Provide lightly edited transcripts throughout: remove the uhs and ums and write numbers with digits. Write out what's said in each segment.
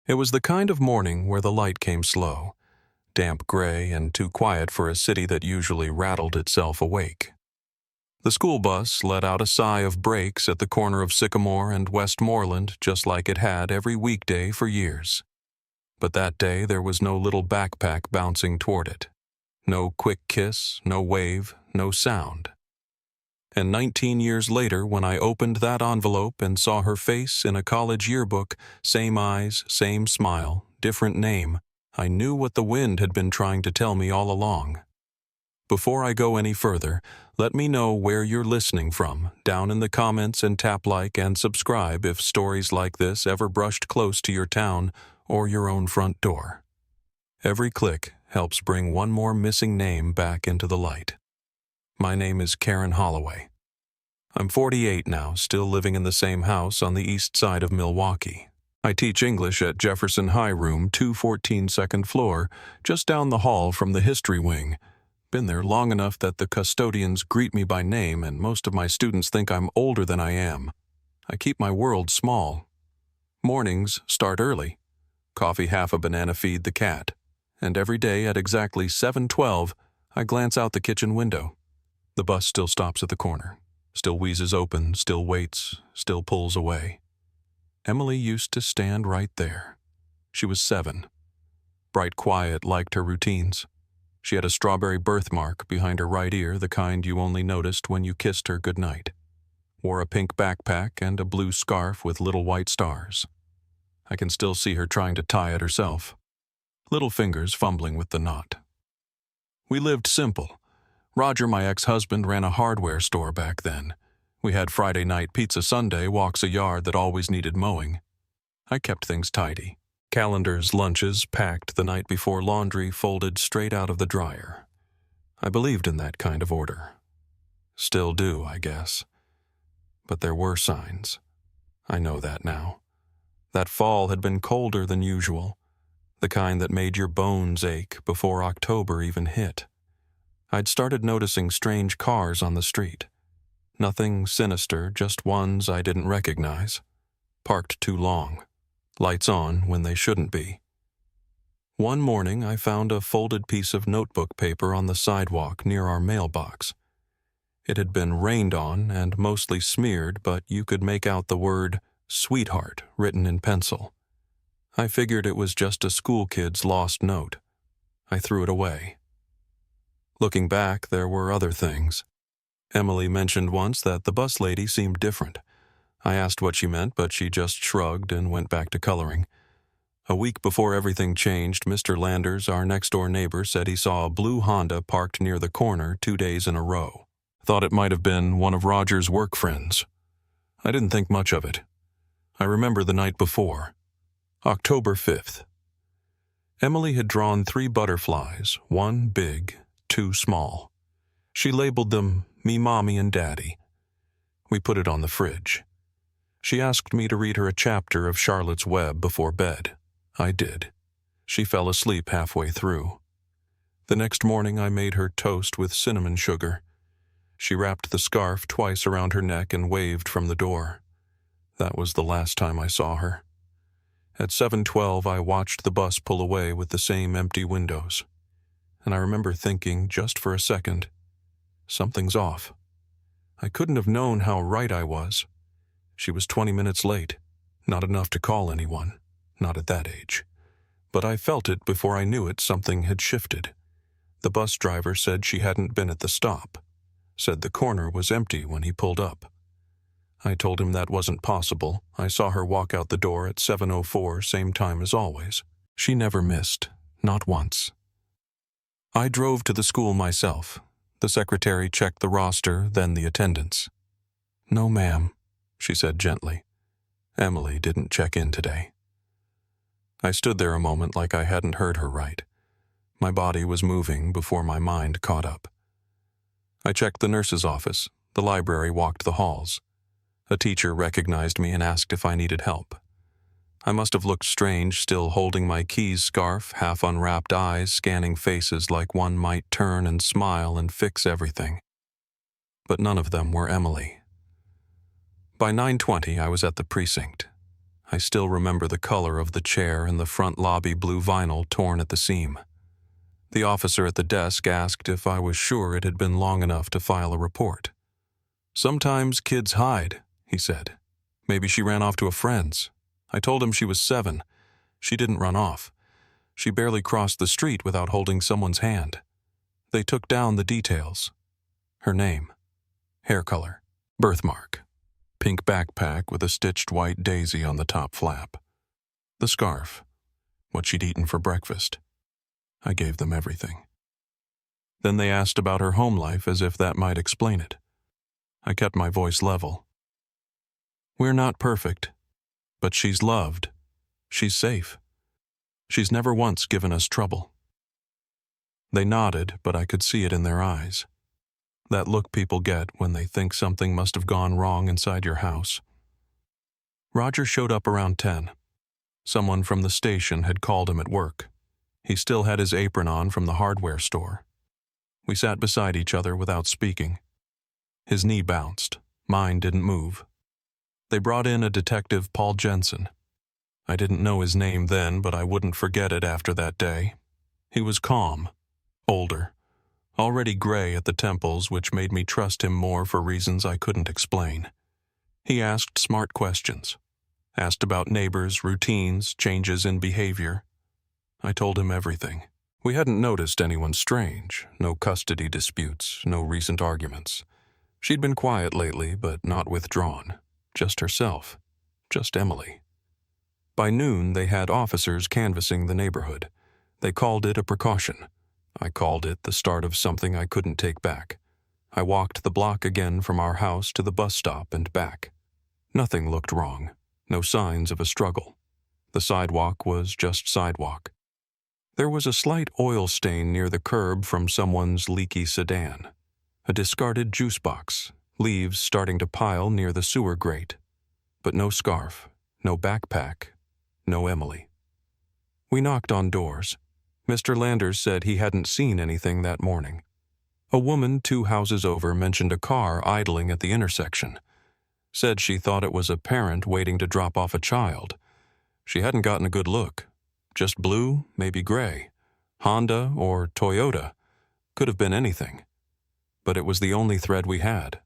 It was the kind of morning where the light came slow, damp gray and too quiet for a city that usually rattled itself awake. The school bus let out a sigh of brakes at the corner of Sycamore and Westmoreland just like it had every weekday for years. But that day there was no little backpack bouncing toward it. No quick kiss, no wave, no sound. And 19 years later, when I opened that envelope and saw her face in a college yearbook, same eyes, same smile, different name, I knew what the wind had been trying to tell me all along. Before I go any further, let me know where you're listening from, down in the comments, and tap like and subscribe if stories like this ever brushed close to your town or your own front door. Every click helps bring one more missing name back into the light. My name is Karen Holloway. I'm 48 now, still living in the same house on the east side of Milwaukee. I teach English at Jefferson High Room 214 second floor, just down the hall from the history wing. Been there long enough that the custodians greet me by name and most of my students think I'm older than I am. I keep my world small. Mornings start early. Coffee, half a banana, feed the cat. And every day at exactly 7:12, I glance out the kitchen window. The bus still stops at the corner, still wheezes open, still waits, still pulls away. Emily used to stand right there. She was 7. Bright quiet, liked her routines. She had a strawberry birthmark behind her right ear, the kind you only noticed when you kissed her goodnight. Wore a pink backpack and a blue scarf with little white stars. I can still see her trying to tie it herself. Little fingers fumbling with the knot. We lived simple. Roger, my ex-husband, ran a hardware store back then. We had Friday night pizza Sunday walks a yard that always needed mowing. I kept things tidy. Calendars, lunches packed the night before, laundry folded straight out of the dryer. I believed in that kind of order. Still do, I guess. But there were signs. I know that now. That fall had been colder than usual, the kind that made your bones ache before October even hit. I'd started noticing strange cars on the street. Nothing sinister, just ones I didn't recognize. Parked too long. Lights on when they shouldn't be. One morning I found a folded piece of notebook paper on the sidewalk near our mailbox. It had been rained on and mostly smeared, but you could make out the word "sweetheart" written in pencil. I figured it was just a school kid's lost note. I threw it away. Looking back, there were other things. Emily mentioned once that the bus lady seemed different. I asked what she meant, but she just shrugged and went back to coloring. A week before everything changed, Mr. Landers, our next-door neighbor, said he saw a blue Honda parked near the corner 2 days in a row. Thought it might have been one of Roger's work friends. I didn't think much of it. I remember the night before, October 5th. Emily had drawn 3 butterflies, 1 big, 2 small. She labeled them "Me, Mommy, and Daddy." We put it on the fridge. She asked me to read her a chapter of Charlotte's Web before bed. I did. She fell asleep halfway through. The next morning I made her toast with cinnamon sugar. She wrapped the scarf twice around her neck and waved from the door. That was the last time I saw her. At 7:12 I watched the bus pull away with the same empty windows. And I remember thinking, just for a second, something's off. I couldn't have known how right I was. She was 20 minutes late. Not enough to call anyone. Not at that age. But I felt it before I knew it. Something had shifted. The bus driver said she hadn't been at the stop. Said the corner was empty when he pulled up. I told him that wasn't possible. I saw her walk out the door at 7:04, same time as always. She never missed. Not once. I drove to the school myself. The secretary checked the roster, then the attendance. "No, ma'am," she said gently. "Emily didn't check in today." I stood there a moment like I hadn't heard her right. My body was moving before my mind caught up. I checked the nurse's office, the library, walked the halls. A teacher recognized me and asked if I needed help. I must have looked strange, still holding my keys scarf, half unwrapped eyes scanning faces like one might turn and smile and fix everything. But none of them were Emily. By 9:20 I was at the precinct. I still remember the color of the chair and the front lobby blue vinyl torn at the seam. The officer at the desk asked if I was sure it had been long enough to file a report. "Sometimes kids hide," he said. "Maybe she ran off to a friend's." I told him she was 7. She didn't run off. She barely crossed the street without holding someone's hand. They took down the details. Her name, hair color, birthmark, pink backpack with a stitched white daisy on the top flap, the scarf, what she'd eaten for breakfast. I gave them everything. Then they asked about her home life as if that might explain it. I kept my voice level. "We're not perfect, but she's loved. She's safe. She's never once given us trouble." They nodded, but I could see it in their eyes. That look people get when they think something must have gone wrong inside your house. Roger showed up around 10. Someone from the station had called him at work. He still had his apron on from the hardware store. We sat beside each other without speaking. His knee bounced. Mine didn't move. They brought in a detective, Paul Jensen. I didn't know his name then, but I wouldn't forget it after that day. He was calm, older, already gray at the temples, which made me trust him more for reasons I couldn't explain. He asked smart questions. Asked about neighbors, routines, changes in behavior. I told him everything. We hadn't noticed anyone strange, no custody disputes, no recent arguments. She'd been quiet lately, but not withdrawn. Just herself. Just Emily. By noon, they had officers canvassing the neighborhood. They called it a precaution. I called it the start of something I couldn't take back. I walked the block again from our house to the bus stop and back. Nothing looked wrong. No signs of a struggle. The sidewalk was just sidewalk. There was a slight oil stain near the curb from someone's leaky sedan. A discarded juice box, leaves starting to pile near the sewer grate. But no scarf, no backpack, no Emily. We knocked on doors. Mr. Landers said he hadn't seen anything that morning. A woman 2 houses over mentioned a car idling at the intersection. Said she thought it was a parent waiting to drop off a child. She hadn't gotten a good look. Just blue, maybe gray. Honda or Toyota. Could have been anything. But it was the only thread we had.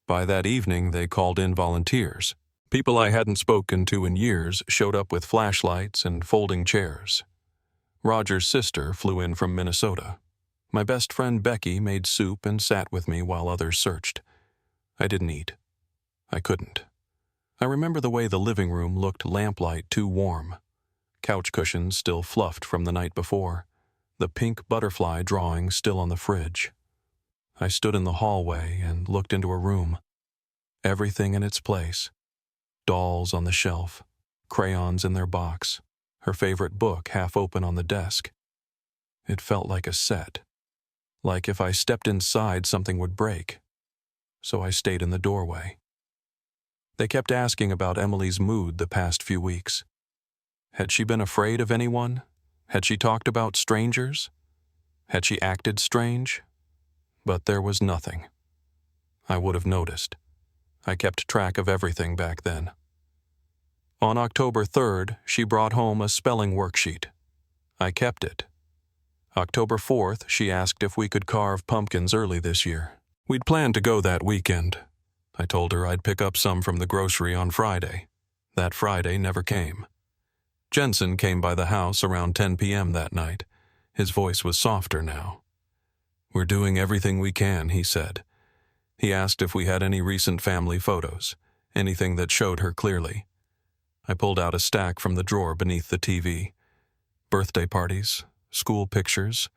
By that evening, they called in volunteers. People I hadn't spoken to in years showed up with flashlights and folding chairs. Roger's sister flew in from Minnesota. My best friend Becky made soup and sat with me while others searched. I didn't eat. I couldn't. I remember the way the living room looked lamplight too warm. Couch cushions still fluffed from the night before. The pink butterfly drawing still on the fridge. I stood in the hallway and looked into a room. Everything in its place. Dolls on the shelf, crayons in their box, her favorite book half open on the desk. It felt like a set. Like if I stepped inside, something would break. So I stayed in the doorway. They kept asking about Emily's mood the past few weeks. Had she been afraid of anyone? Had she talked about strangers? Had she acted strange? But there was nothing. I would have noticed. I kept track of everything back then. On October 3rd, she brought home a spelling worksheet. I kept it. October 4th, she asked if we could carve pumpkins early this year. We'd planned to go that weekend. I told her I'd pick up some from the grocery on Friday. That Friday never came. Jensen came by the house around 10 p.m. that night. His voice was softer now. "We're doing everything we can," he said. He asked if we had any recent family photos, anything that showed her clearly. I pulled out a stack from the drawer beneath the TV. Birthday parties, school pictures.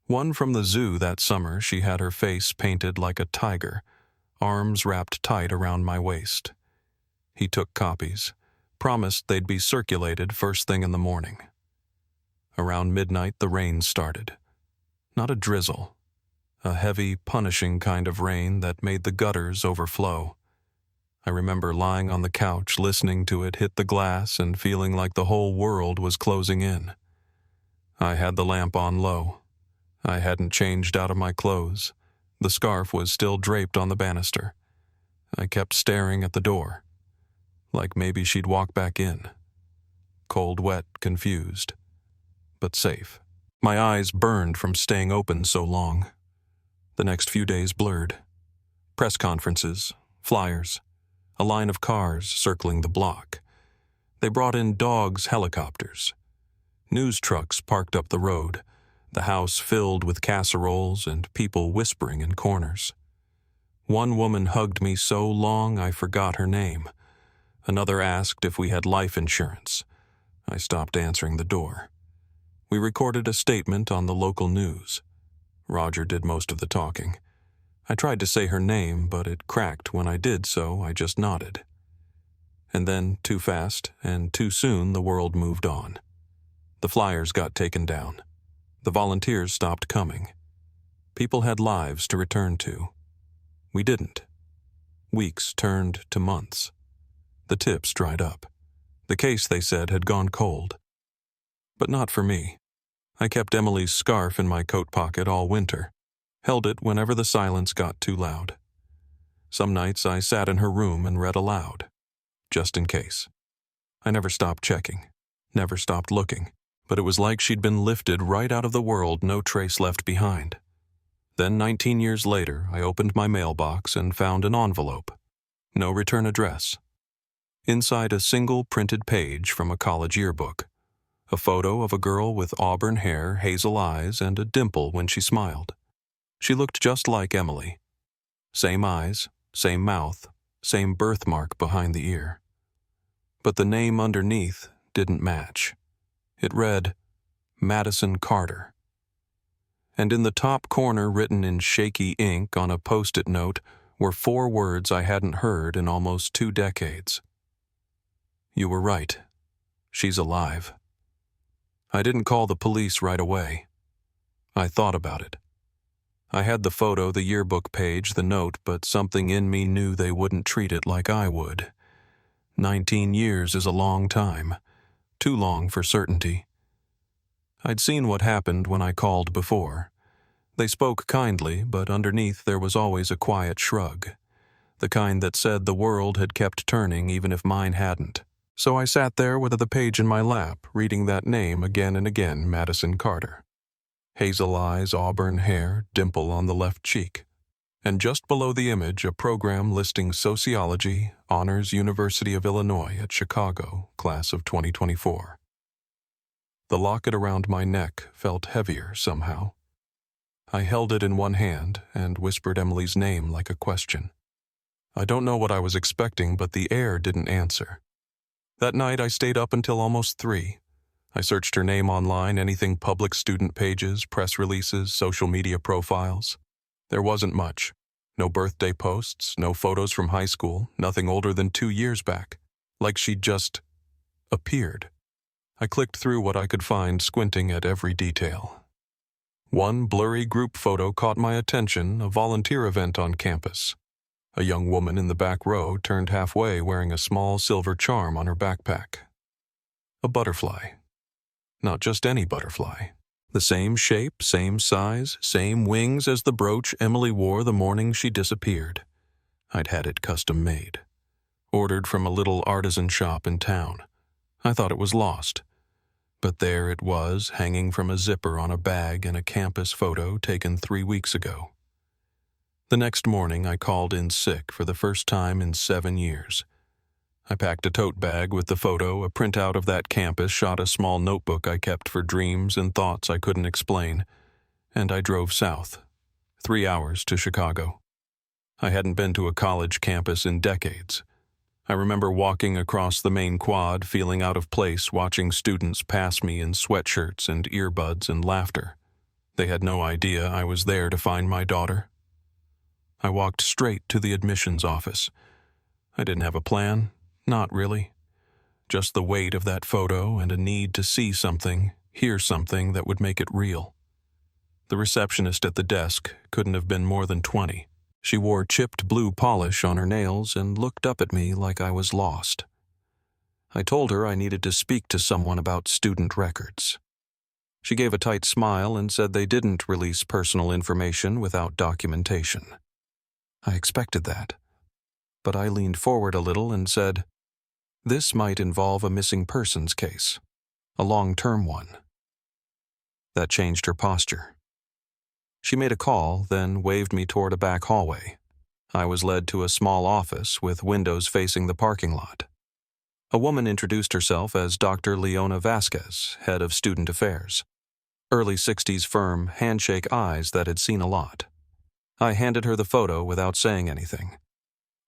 One from the zoo that summer, she had her face painted like a tiger, arms wrapped tight around my waist. He took copies, promised they'd be circulated first thing in the morning. Around midnight, the rain started. Not a drizzle. A heavy, punishing kind of rain that made the gutters overflow. I remember lying on the couch listening to it hit the glass and feeling like the whole world was closing in. I had the lamp on low. I hadn't changed out of my clothes. The scarf was still draped on the banister. I kept staring at the door. like maybe she'd walk back in. Cold, wet, confused, but safe. My eyes burned from staying open so long. The next few days blurred. Press conferences, flyers, a line of cars circling the block. They brought in dogs' helicopters. News trucks parked up the road, the house filled with casseroles and people whispering in corners. One woman hugged me so long I forgot her name. Another asked if we had life insurance. I stopped answering the door. We recorded a statement on the local news. Roger did most of the talking. I tried to say her name, but it cracked when I did so. I just nodded. And then, too fast and too soon, the world moved on. The flyers got taken down. The volunteers stopped coming. People had lives to return to. We didn't. Weeks turned to months. The tips dried up. The case, they said, had gone cold. But not for me. I kept Emily's scarf in my coat pocket all winter, held it whenever the silence got too loud. Some nights I sat in her room and read aloud, just in case. I never stopped checking, never stopped looking, but it was like she'd been lifted right out of the world, no trace left behind. Then 19 years later, I opened my mailbox and found an envelope. No return address. Inside a single printed page from a college yearbook. A photo of a girl with auburn hair, hazel eyes, and a dimple when she smiled. She looked just like Emily. Same eyes, same mouth, same birthmark behind the ear. But the name underneath didn't match. It read, Madison Carter. And in the top corner, written in shaky ink on a Post-it note, were 4 words I hadn't heard in almost 2 decades. You were right. She's alive. I didn't call the police right away. I thought about it. I had the photo, the yearbook page, the note, but something in me knew they wouldn't treat it like I would. 19 years is a long time. Too long for certainty. I'd seen what happened when I called before. They spoke kindly, but underneath there was always a quiet shrug. The kind that said the world had kept turning even if mine hadn't. So I sat there with the page in my lap, reading that name again and again, Madison Carter. Hazel eyes, auburn hair, dimple on the left cheek. And just below the image, a program listing sociology, Honors University of Illinois at Chicago, class of 2024. The locket around my neck felt heavier somehow. I held it in one hand and whispered Emily's name like a question. I don't know what I was expecting, but the air didn't answer. That night I stayed up until almost 3. I searched her name online, anything public student pages, press releases, social media profiles. There wasn't much. No birthday posts, no photos from high school, nothing older than 2 years back. Like she'd just appeared. I clicked through what I could find, squinting at every detail. One blurry group photo caught my attention, a volunteer event on campus. A young woman in the back row turned halfway wearing a small silver charm on her backpack. A butterfly. Not just any butterfly. The same shape, same size, same wings as the brooch Emily wore the morning she disappeared. I'd had it custom made. Ordered from a little artisan shop in town. I thought it was lost. But there it was, hanging from a zipper on a bag in a campus photo taken 3 weeks ago. The next morning, I called in sick for the first time in 7 years. I packed a tote bag with the photo, a printout of that campus, shot a small notebook I kept for dreams and thoughts I couldn't explain, and I drove south, 3 hours to Chicago. I hadn't been to a college campus in decades. I remember walking across the main quad, feeling out of place, watching students pass me in sweatshirts and earbuds and laughter. They had no idea I was there to find my daughter. I walked straight to the admissions office. I didn't have a plan, not really. Just the weight of that photo and a need to see something, hear something that would make it real. The receptionist at the desk couldn't have been more than 20. She wore chipped blue polish on her nails and looked up at me like I was lost. I told her I needed to speak to someone about student records. She gave a tight smile and said they didn't release personal information without documentation. I expected that, but I leaned forward a little and said, This might involve a missing persons case, a long-term one. That changed her posture. She made a call, then waved me toward a back hallway. I was led to a small office with windows facing the parking lot. A woman introduced herself as Dr. Leona Vasquez, head of student affairs. Early 60s firm, handshake eyes that had seen a lot. I handed her the photo without saying anything.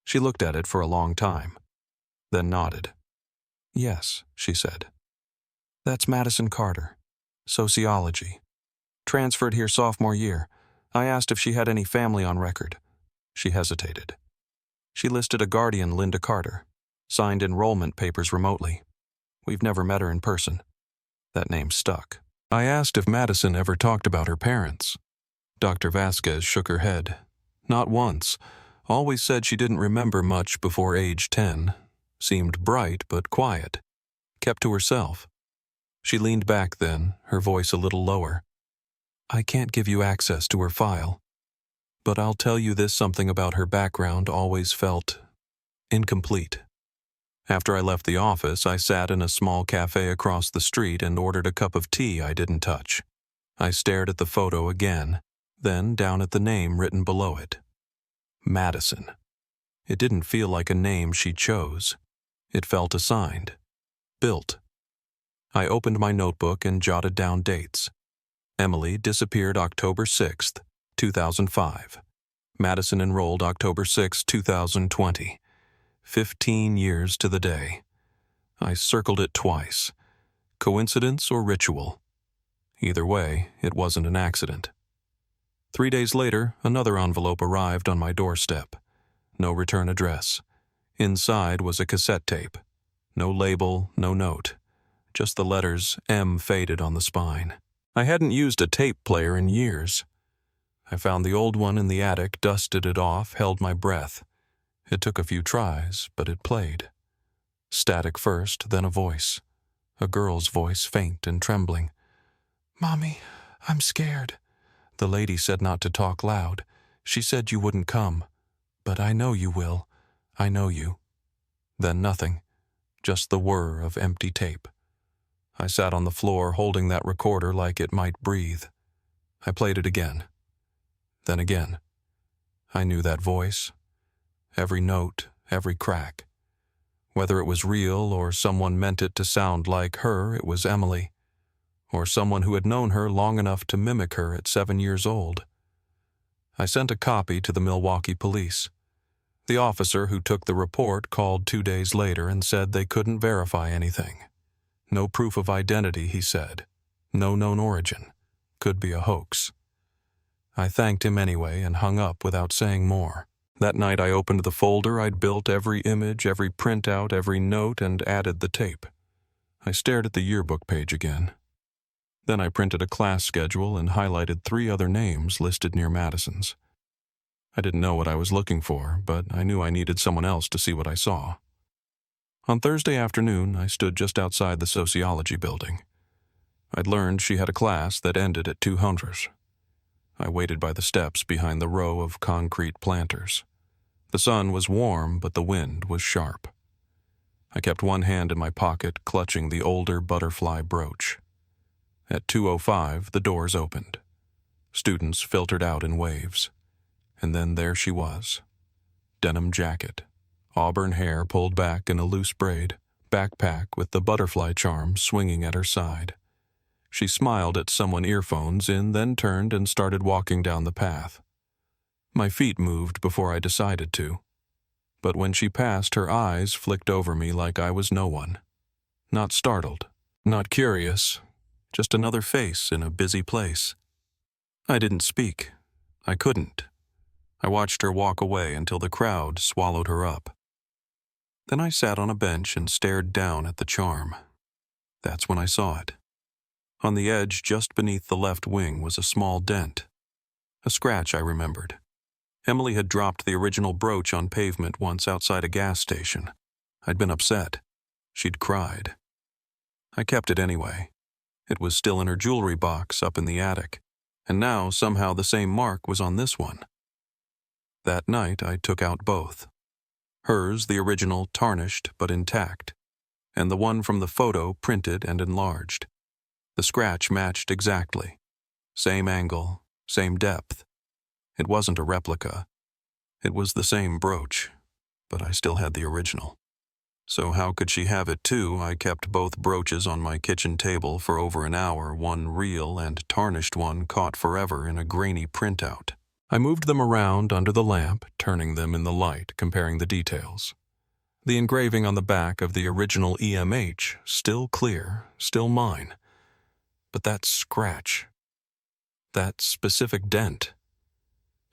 She looked at it for a long time, then nodded. "Yes," she said. "That's Madison Carter. Sociology. Transferred here sophomore year. I asked if she had any family on record." She hesitated. She listed a guardian, Linda Carter. Signed enrollment papers remotely. We've never met her in person. That name stuck. I asked if Madison ever talked about her parents. Dr. Vasquez shook her head. Not once. Always said she didn't remember much before age 10. Seemed bright but quiet. Kept to herself. She leaned back then, her voice a little lower. "I can't give you access to her file, but I'll tell you this something about her background always felt incomplete." After I left the office, I sat in a small cafe across the street and ordered a cup of tea I didn't touch. I stared at the photo again, then down at the name written below it. Madison. It didn't feel like a name she chose. It felt assigned. Built. I opened my notebook and jotted down dates. Emily disappeared October 6th, 2005. Madison enrolled October 6, 2020. 15 years to the day. I circled it twice. Coincidence or ritual? Either way, it wasn't an accident. 3 days later, another envelope arrived on my doorstep. No return address. Inside was a cassette tape. No label, no note. Just the letters M faded on the spine. I hadn't used a tape player in years. I found the old one in the attic, dusted it off, held my breath. It took a few tries, but it played. Static first, then a voice. A girl's voice, faint and trembling. "Mommy, I'm scared." The lady said not to talk loud. She said you wouldn't come. "But I know you will. I know you." Then nothing. Just the whir of empty tape. I sat on the floor holding that recorder like it might breathe. I played it again. Then again. I knew that voice. Every note, every crack. Whether it was real or someone meant it to sound like her, it was Emily. Or someone who had known her long enough to mimic her at 7 years old. I sent a copy to the Milwaukee police. The officer who took the report called 2 days later and said they couldn't verify anything. No proof of identity, he said. No known origin. Could be a hoax. I thanked him anyway and hung up without saying more. That night I opened the folder I'd built, every image, every printout, every note, and added the tape. I stared at the yearbook page again. Then I printed a class schedule and highlighted 3 other names listed near Madison's. I didn't know what I was looking for, but I knew I needed someone else to see what I saw. On Thursday afternoon, I stood just outside the sociology building. I'd learned she had a class that ended at 200. I waited by the steps behind the row of concrete planters. The sun was warm, but the wind was sharp. I kept one hand in my pocket, clutching the older butterfly brooch. At 2:05, the doors opened. Students filtered out in waves. And then there she was. Denim jacket, auburn hair pulled back in a loose braid, backpack with the butterfly charm swinging at her side. She smiled at someone earphones in, then turned and started walking down the path. My feet moved before I decided to. But when she passed, her eyes flicked over me like I was no one. Not startled, not curious, just another face in a busy place. I didn't speak. I couldn't. I watched her walk away until the crowd swallowed her up. Then I sat on a bench and stared down at the charm. That's when I saw it. On the edge just beneath the left wing was a small dent. A scratch, I remembered. Emily had dropped the original brooch on pavement once outside a gas station. I'd been upset. She'd cried. I kept it anyway. It was still in her jewelry box up in the attic, and now somehow the same mark was on this one. That night I took out both. Hers, the original, tarnished but intact, and the one from the photo printed and enlarged. The scratch matched exactly. Same angle, same depth. It wasn't a replica. It was the same brooch, but I still had the original. So how could she have it too? I kept both brooches on my kitchen table for over an hour, one real and tarnished one caught forever in a grainy printout. I moved them around under the lamp, turning them in the light, comparing the details. The engraving on the back of the original EMH, still clear, still mine. But that scratch, that specific dent,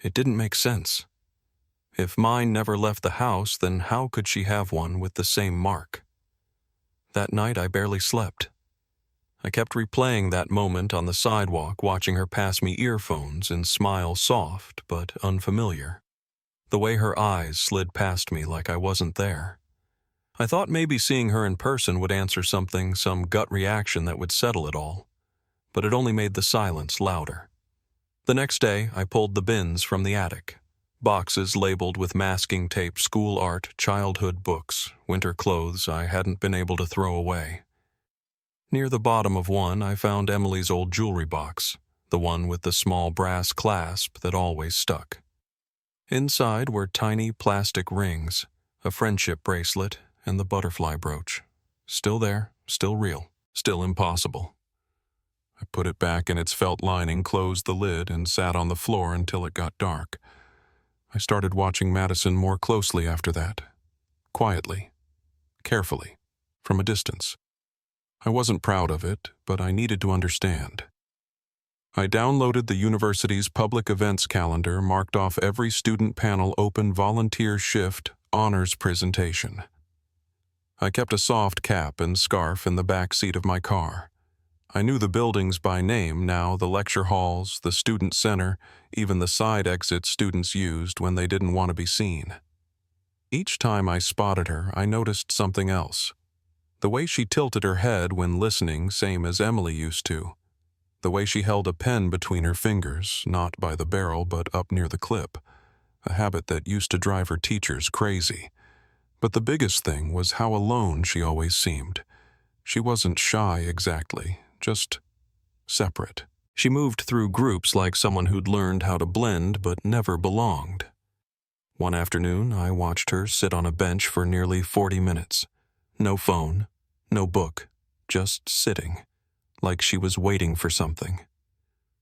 it didn't make sense. If mine never left the house, then how could she have one with the same mark? That night I barely slept. I kept replaying that moment on the sidewalk, watching her pass me earphones and smile soft but unfamiliar. The way her eyes slid past me like I wasn't there. I thought maybe seeing her in person would answer something, some gut reaction that would settle it all. But it only made the silence louder. The next day, I pulled the bins from the attic. Boxes labeled with masking tape, school art, childhood books, winter clothes I hadn't been able to throw away. Near the bottom of one, I found Emily's old jewelry box, the one with the small brass clasp that always stuck. Inside were tiny plastic rings, a friendship bracelet, and the butterfly brooch. Still there, still real, still impossible. I put it back in its felt lining, closed the lid, and sat on the floor until it got dark. I started watching Madison more closely after that. Quietly. Carefully. From a distance. I wasn't proud of it, but I needed to understand. I downloaded the university's public events calendar, marked off every student panel open volunteer shift honors presentation. I kept a soft cap and scarf in the back seat of my car. I knew the buildings by name now, the lecture halls, the student center, even the side exits students used when they didn't want to be seen. Each time I spotted her, I noticed something else. The way she tilted her head when listening, same as Emily used to. The way she held a pen between her fingers, not by the barrel but up near the clip, a habit that used to drive her teachers crazy. But the biggest thing was how alone she always seemed. She wasn't shy exactly, just separate. She moved through groups like someone who'd learned how to blend but never belonged. One afternoon, I watched her sit on a bench for nearly 40 minutes. No phone, no book, just sitting, like she was waiting for something.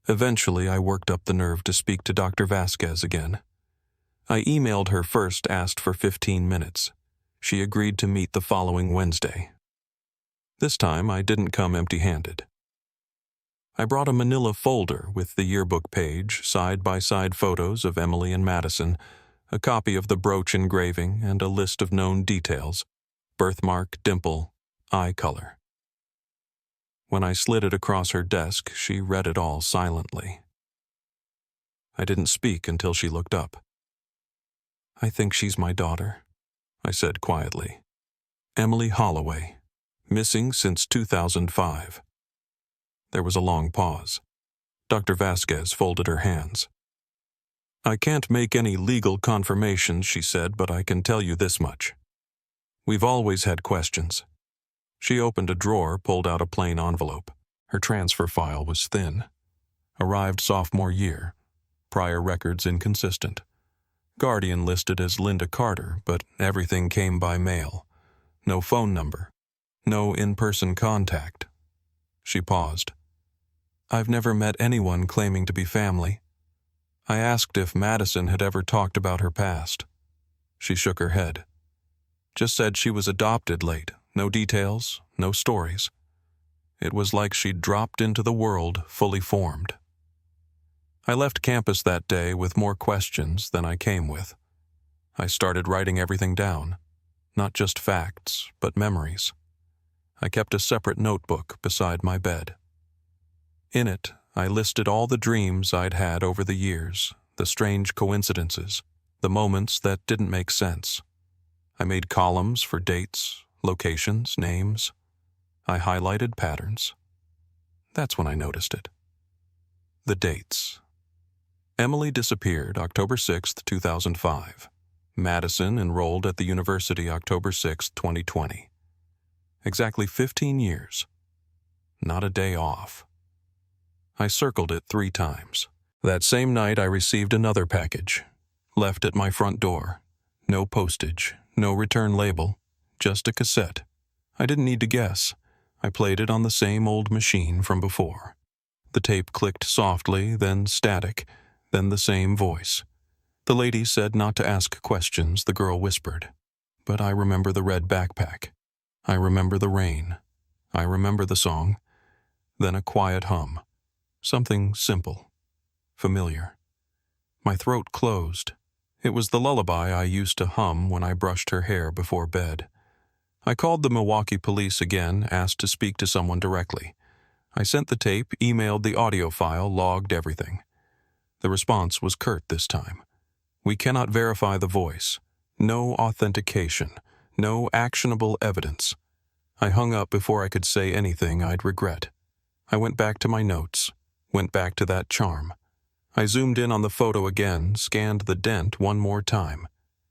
Eventually, I worked up the nerve to speak to Dr. Vasquez again. I emailed her first, asked for 15 minutes. She agreed to meet the following Wednesday. This time, I didn't come empty-handed. I brought a manila folder with the yearbook page, side-by-side photos of Emily and Madison, a copy of the brooch engraving, and a list of known details: birthmark, dimple, eye color. When I slid it across her desk, she read it all silently. I didn't speak until she looked up. "I think she's my daughter," I said quietly. "Emily Holloway, missing since 2005. There was a long pause. Dr. Vasquez folded her hands. "I can't make any legal confirmations," she said, "but I can tell you this much. We've always had questions." She opened a drawer, pulled out a plain envelope. Her transfer file was thin. Arrived sophomore year. Prior records inconsistent. Guardian listed as Linda Carter, but everything came by mail. No phone number. No in-person contact. She paused. "I've never met anyone claiming to be family." I asked if Madison had ever talked about her past. She shook her head. Just said she was adopted late. No details, no stories. It was like she'd dropped into the world fully formed. I left campus that day with more questions than I came with. I started writing everything down. Not just facts, but memories. I kept a separate notebook beside my bed. In it, I listed all the dreams I'd had over the years, the strange coincidences, the moments that didn't make sense. I made columns for dates, locations, names. I highlighted patterns. That's when I noticed it. The dates. Emily disappeared October 6, 2005. Madison enrolled at the university October 6, 2020. Exactly 15 years. Not a day off. I circled it 3 times. That same night I received another package, left at my front door. No postage, no return label, just a cassette. I didn't need to guess. I played it on the same old machine from before. The tape clicked softly, then static, then the same voice. The lady said not to ask questions, the girl whispered. But I remember the red backpack. I remember the rain. I remember the song. Then a quiet hum. Something simple. Familiar. My throat closed. It was the lullaby I used to hum when I brushed her hair before bed. I called the Milwaukee police again, asked to speak to someone directly. I sent the tape, emailed the audio file, logged everything. The response was curt this time. We cannot verify the voice. No authentication. No actionable evidence. I hung up before I could say anything I'd regret. I went back to my notes, went back to that charm. I zoomed in on the photo again, scanned the dent one more time,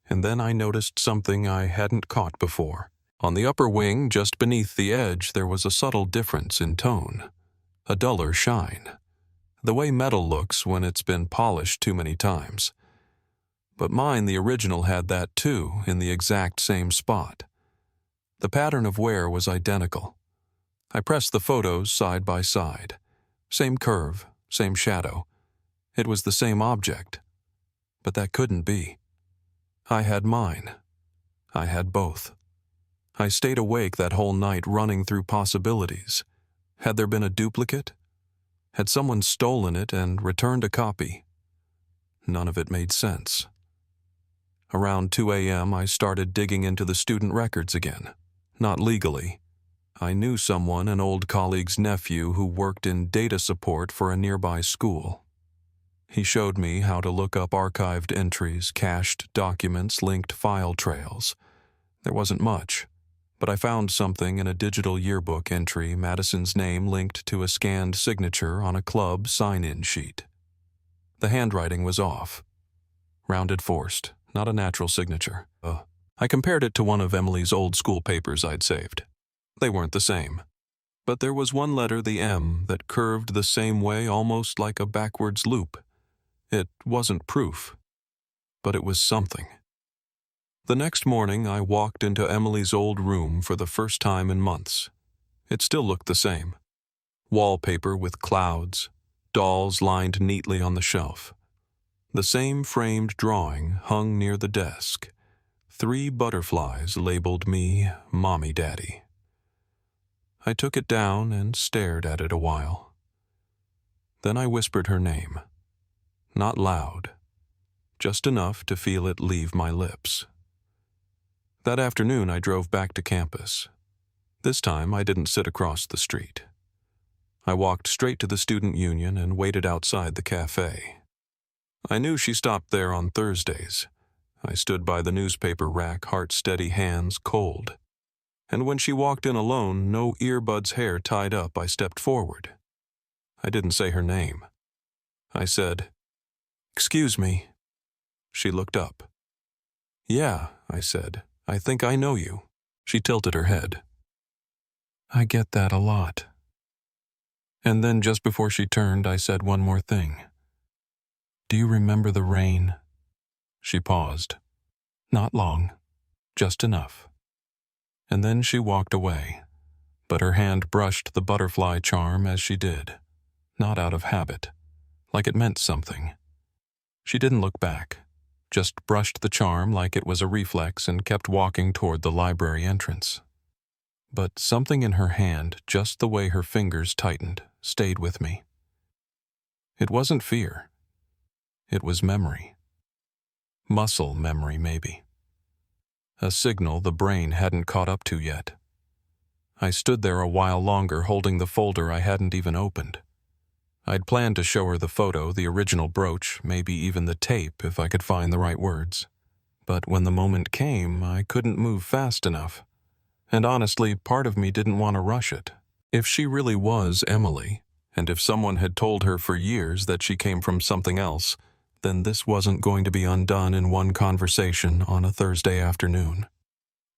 and then I noticed something I hadn't caught before. On the upper wing, just beneath the edge, there was a subtle difference in tone, a duller shine, the way metal looks when it's been polished too many times. But mine, the original, had that too, in the exact same spot. The pattern of wear was identical. I pressed the photos side by side. Same curve, same shadow. It was the same object. But that couldn't be. I had mine. I had both. I stayed awake that whole night running through possibilities. Had there been a duplicate? Had someone stolen it and returned a copy? None of it made sense. Around 2 a.m., I started digging into the student records again. Not legally. I knew someone, an old colleague's nephew, who worked in data support for a nearby school. He showed me how to look up archived entries, cached documents, linked file trails. There wasn't much, but I found something in a digital yearbook entry, Madison's name linked to a scanned signature on a club sign-in sheet. The handwriting was off. Rounded forced, not a natural signature. I compared it to one of Emily's old school papers I'd saved. They weren't the same. But there was one letter, the M, that curved the same way, almost like a backwards loop. It wasn't proof, but it was something. The next morning, I walked into Emily's old room for the first time in months. It still looked the same. Wallpaper with clouds, dolls lined neatly on the shelf. The same framed drawing hung near the desk. 3 butterflies labeled me Mommy Daddy. I took it down and stared at it a while. Then I whispered her name. Not loud, just enough to feel it leave my lips. That afternoon I drove back to campus. This time I didn't sit across the street. I walked straight to the student union and waited outside the cafe. I knew she stopped there on Thursdays. I stood by the newspaper rack, heart steady, hands cold. And when she walked in alone, no earbuds, hair tied up, I stepped forward. I didn't say her name. I said, "Excuse me." She looked up. "Yeah," I said, "I think I know you." She tilted her head. "I get that a lot." And then just before she turned, I said one more thing. "Do you remember the rain?" She paused. Not long, just enough. And then she walked away, but her hand brushed the butterfly charm as she did, not out of habit, like it meant something. She didn't look back, just brushed the charm like it was a reflex and kept walking toward the library entrance. But something in her hand, just the way her fingers tightened, stayed with me. It wasn't fear. It was memory. Muscle memory, maybe. A signal the brain hadn't caught up to yet. I stood there a while longer holding the folder I hadn't even opened. I'd planned to show her the photo, the original brooch, maybe even the tape if I could find the right words. But when the moment came, I couldn't move fast enough. And honestly, part of me didn't want to rush it. If she really was Emily, and if someone had told her for years that she came from something else, then this wasn't going to be undone in one conversation on a Thursday afternoon.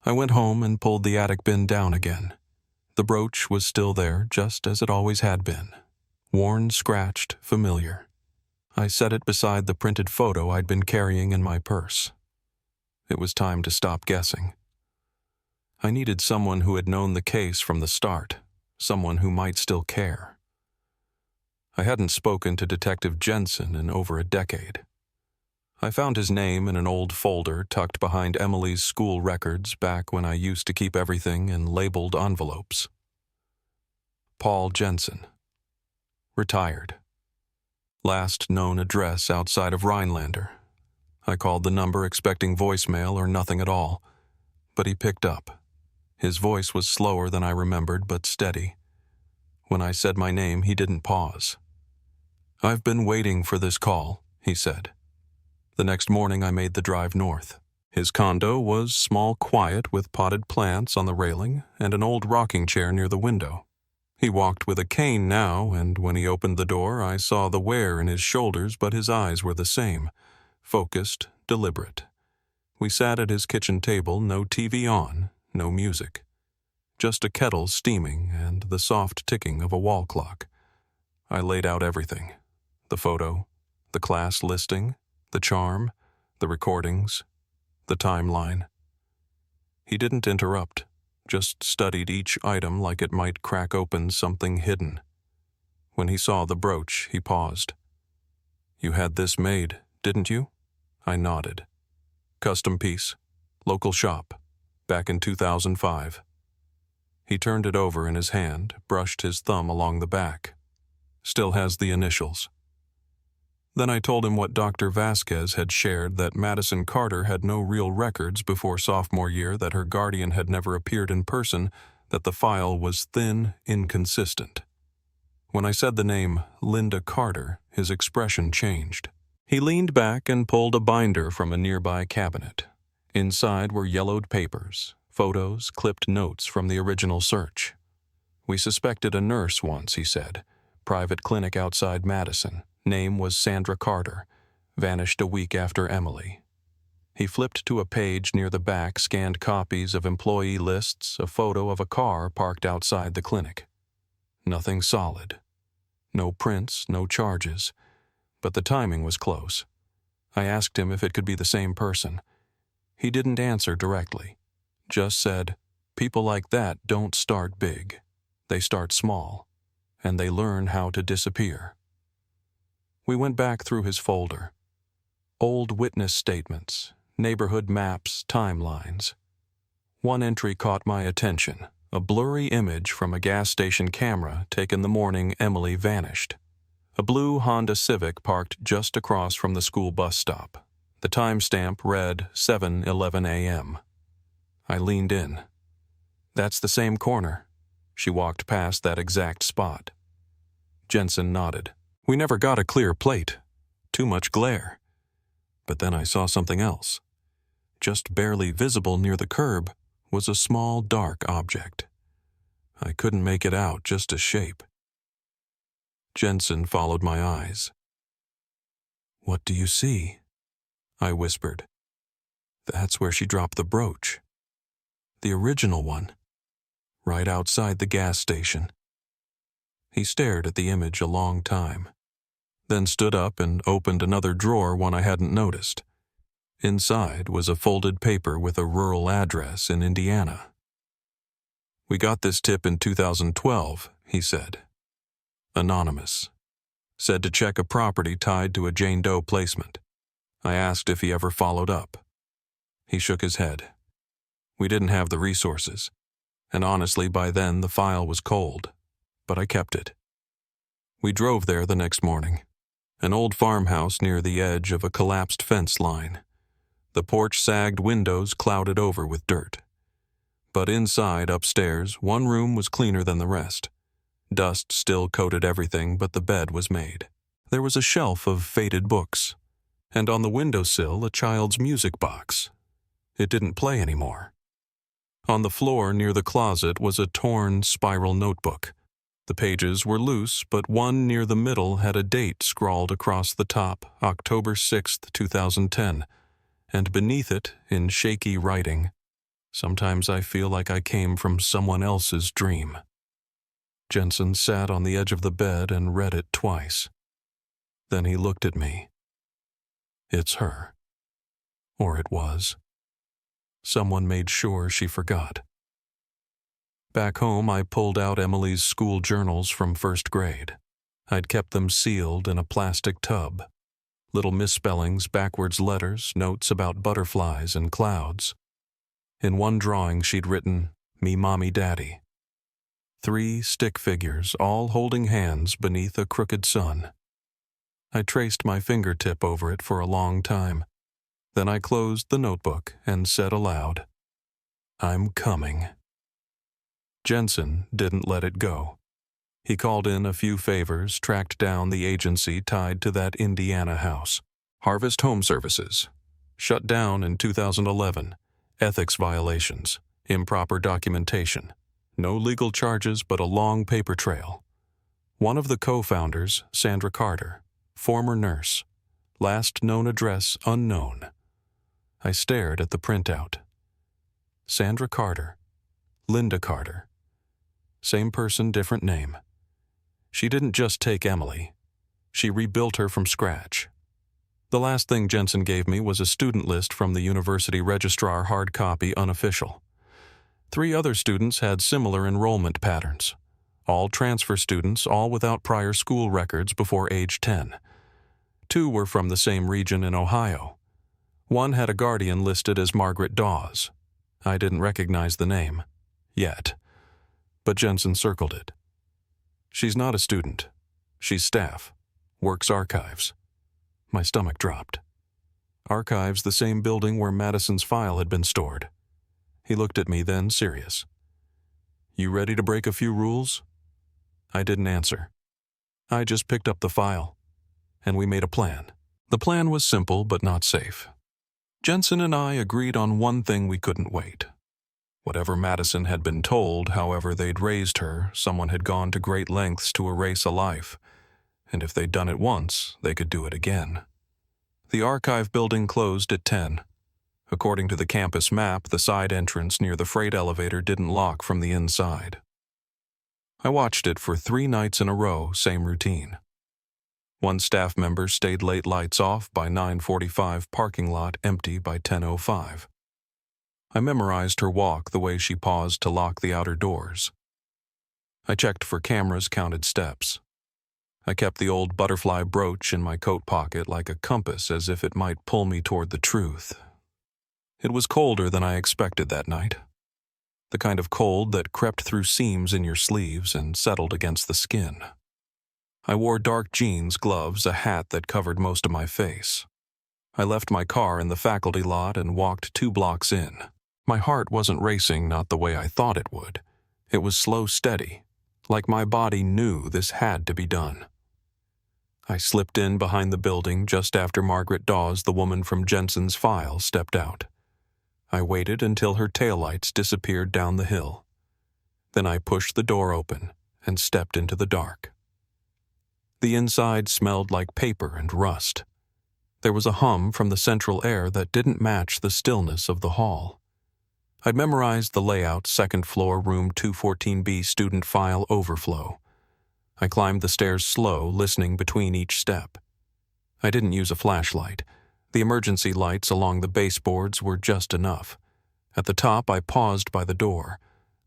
I went home and pulled the attic bin down again, The brooch was still there, just as it always had been. Worn, scratched, familiar. I set it beside the printed photo I'd been carrying in my purse. It was time to stop guessing. I needed someone who had known the case from the start, someone who might still care. I hadn't spoken to Detective Jensen in over a decade. I found his name in an old folder tucked behind Emily's school records back when I used to keep everything in labeled envelopes. Paul Jensen. Retired. Last known address outside of Rhinelander. I called the number expecting voicemail or nothing at all, but he picked up. His voice was slower than I remembered, but steady. When I said my name, he didn't pause. "I've been waiting for this call," he said. The next morning I made the drive north. His condo was small, quiet, with potted plants on the railing and an old rocking chair near the window. He walked with a cane now, and when he opened the door I saw the wear in his shoulders, but his eyes were the same, focused, deliberate. We sat at his kitchen table, no TV on, no music. Just a kettle steaming and the soft ticking of a wall clock. I laid out everything. The photo, the class listing, the charm, the recordings, the timeline. He didn't interrupt, just studied each item like it might crack open something hidden. When he saw the brooch, he paused. "You had this made, didn't you?" I nodded. "Custom piece, local shop, back in 2005. He turned it over in his hand, brushed his thumb along the back. "Still has the initials." Then I told him what Dr. Vasquez had shared, that Madison Carter had no real records before sophomore year, that her guardian had never appeared in person, that the file was thin, inconsistent. When I said the name Linda Carter, his expression changed. He leaned back and pulled a binder from a nearby cabinet. Inside were yellowed papers, photos, clipped notes from the original search. "We suspected a nurse once," he said. "Private clinic outside Madison. Name was Sandra Carter. Vanished a week after Emily." He flipped to a page near the back, scanned copies of employee lists, a photo of a car parked outside the clinic. Nothing solid. No prints, no charges. But the timing was close. I asked him if it could be the same person. He didn't answer directly. Just said, "People like that don't start big. They start small. And they learn how to disappear." We went back through his folder. Old witness statements, neighborhood maps, timelines. One entry caught my attention, a blurry image from a gas station camera taken the morning Emily vanished. A blue Honda Civic parked just across from the school bus stop. The timestamp read 7:11 a.m. I leaned in. "That's the same corner." She walked past that exact spot. Jensen nodded. "We never got a clear plate. Too much glare." But then I saw something else. Just barely visible near the curb was a small, dark object. I couldn't make it out, just a shape. Jensen followed my eyes. "What do you see?" I whispered. "That's where she dropped the brooch. The original one. Right outside the gas station." He stared at the image a long time, then stood up and opened another drawer, one I hadn't noticed. Inside was a folded paper with a rural address in Indiana. "We got this tip in 2012, he said. Anonymous. Said to check a property tied to a Jane Doe placement. I asked if he ever followed up. He shook his head. We didn't have the resources, and honestly by then the file was cold. But I kept it. We drove there the next morning. An old farmhouse near the edge of a collapsed fence line. The porch sagged, windows clouded over with dirt. But inside, upstairs, one room was cleaner than the rest. Dust still coated everything, but the bed was made. There was a shelf of faded books, and on the windowsill a child's music box. It didn't play anymore. On the floor near the closet was a torn spiral notebook. The pages were loose, but one near the middle had a date scrawled across the top, October 6th, 2010, and beneath it, in shaky writing, Sometimes I feel like I came from someone else's dream. Jensen sat on the edge of the bed and read it twice. Then he looked at me. It's her. Or it was. Someone made sure she forgot. Back home, I pulled out Emily's school journals from first grade. I'd kept them sealed in a plastic tub. Little misspellings, backwards letters, notes about butterflies and clouds. In one drawing, she'd written, "Me, Mommy, Daddy." 3 stick figures, all holding hands beneath a crooked sun. I traced my fingertip over it for a long time. Then I closed the notebook and said aloud, "I'm coming." Jensen didn't let it go. He called in a few favors, tracked down the agency tied to that Indiana house. Harvest Home Services. Shut down in 2011. Ethics violations. Improper documentation. No legal charges but a long paper trail. One of the co-founders, Sandra Carter. Former nurse. Last known address unknown. I stared at the printout. Sandra Carter. Linda Carter. Same person, different name. She didn't just take Emily. She rebuilt her from scratch. The last thing Jensen gave me was a student list from the university registrar, hard copy, unofficial. 3 other students had similar enrollment patterns. All transfer students, all without prior school records before age 10. 2 were from the same region in Ohio. One had a guardian listed as Margaret Dawes. I didn't recognize the name. Yet. But Jensen circled it. She's not a student. She's staff. Works archives. My stomach dropped. Archives, the same building where Madison's file had been stored. He looked at me then, serious. "You ready to break a few rules?" I didn't answer. I just picked up the file, and we made a plan. The plan was simple but not safe. Jensen and I agreed on one thing we couldn't wait. Whatever Madison had been told, however they'd raised her, someone had gone to great lengths to erase a life. And if they'd done it once, they could do it again. The archive building closed at 10. According to the campus map, the side entrance near the freight elevator didn't lock from the inside. I watched it for 3 nights in a row, same routine. One staff member stayed late, lights off by 9:45, parking lot empty by 10:05. I memorized her walk, the way she paused to lock the outer doors. I checked for cameras, counted steps. I kept the old butterfly brooch in my coat pocket like a compass, as if it might pull me toward the truth. It was colder than I expected that night. The kind of cold that crept through seams in your sleeves and settled against the skin. I wore dark jeans, gloves, a hat that covered most of my face. I left my car in the faculty lot and walked 2 blocks in. My heart wasn't racing, not the way I thought it would. It was slow, steady, like my body knew this had to be done. I slipped in behind the building just after Margaret Dawes, the woman from Jensen's file, stepped out. I waited until her taillights disappeared down the hill. Then I pushed the door open and stepped into the dark. The inside smelled like paper and rust. There was a hum from the central air that didn't match the stillness of the hall. I'd memorized the layout, 2nd floor, room 214B, student file overflow. I climbed the stairs slow, listening between each step. I didn't use a flashlight. The emergency lights along the baseboards were just enough. At the top, I paused by the door.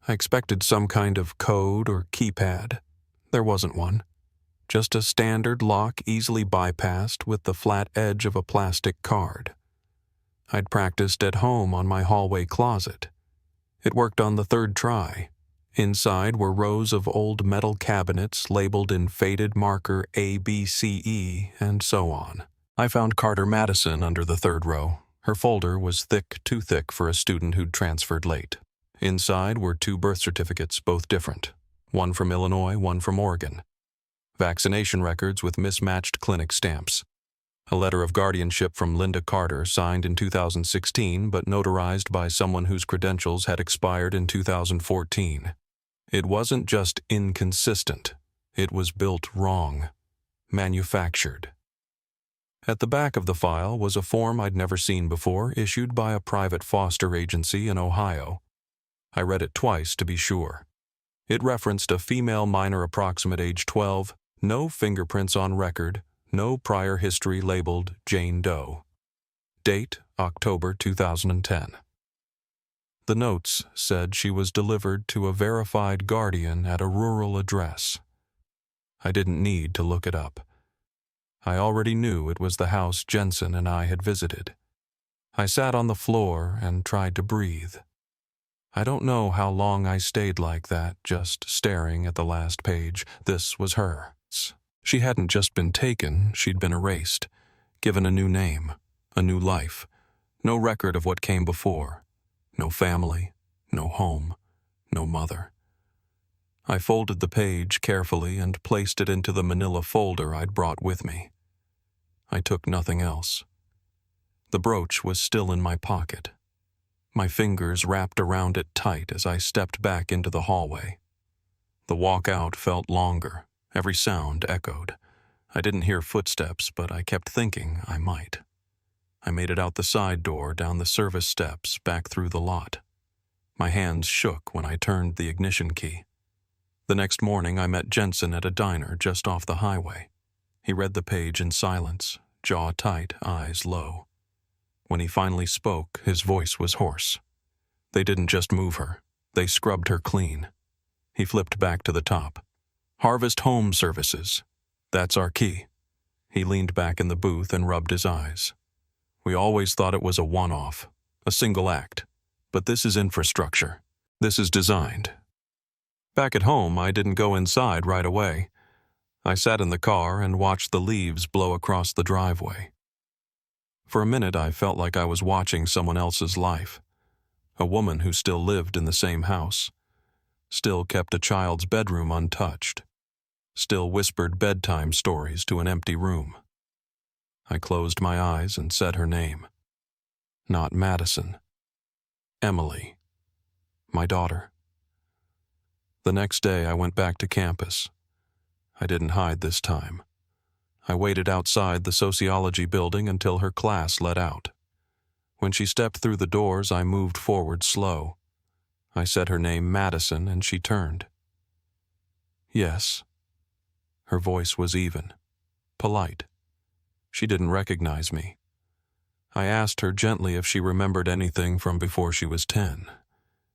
I expected some kind of code or keypad. There wasn't one. Just a standard lock easily bypassed with the flat edge of a plastic card. I'd practiced at home on my hallway closet. It worked on the 3rd try. Inside were rows of old metal cabinets labeled in faded marker A, B, C, E, and so on. I found Carter Madison under the 3rd row. Her folder was thick, too thick for a student who'd transferred late. Inside were 2 birth certificates, both different. One from Illinois, one from Oregon. Vaccination records with mismatched clinic stamps. A letter of guardianship from Linda Carter, signed in 2016 but notarized by someone whose credentials had expired in 2014. It wasn't just inconsistent. It was built wrong. Manufactured. At the back of the file was a form I'd never seen before, issued by a private foster agency in Ohio. I read it twice to be sure. It referenced a female minor approximate age 12, no fingerprints on record, no prior history labeled Jane Doe. Date, October 2010. The notes said she was delivered to a verified guardian at a rural address. I didn't need to look it up. I already knew it was the house Jensen and I had visited. I sat on the floor and tried to breathe. I don't know how long I stayed like that, just staring at the last page. This was her. She hadn't just been taken, she'd been erased, given a new name, a new life, no record of what came before, no family, no home, no mother. I folded the page carefully and placed it into the manila folder I'd brought with me. I took nothing else. The brooch was still in my pocket. My fingers wrapped around it tight as I stepped back into the hallway. The walk out felt longer. Every sound echoed. I didn't hear footsteps, but I kept thinking I might. I made it out the side door, down the service steps, back through the lot. My hands shook when I turned the ignition key. The next morning, I met Jensen at a diner just off the highway. He read the page in silence, jaw tight, eyes low. When he finally spoke, his voice was hoarse. They didn't just move her. They scrubbed her clean. He flipped back to the top. Harvest Home Services. That's our key. He leaned back in the booth and rubbed his eyes. We always thought it was a one-off, a single act. But this is infrastructure. This is designed. Back at home, I didn't go inside right away. I sat in the car and watched the leaves blow across the driveway. For a minute, I felt like I was watching someone else's life. A woman who still lived in the same house, still kept a child's bedroom untouched, still whispered bedtime stories to an empty room. I closed my eyes and said her name. Not Madison. Emily. My daughter. The next day, I went back to campus. I didn't hide this time. I waited outside the sociology building until her class let out. When she stepped through the doors, I moved forward slow. I said her name, Madison, and she turned. Yes. Her voice was even, polite. She didn't recognize me. I asked her gently if she remembered anything from before she was 10,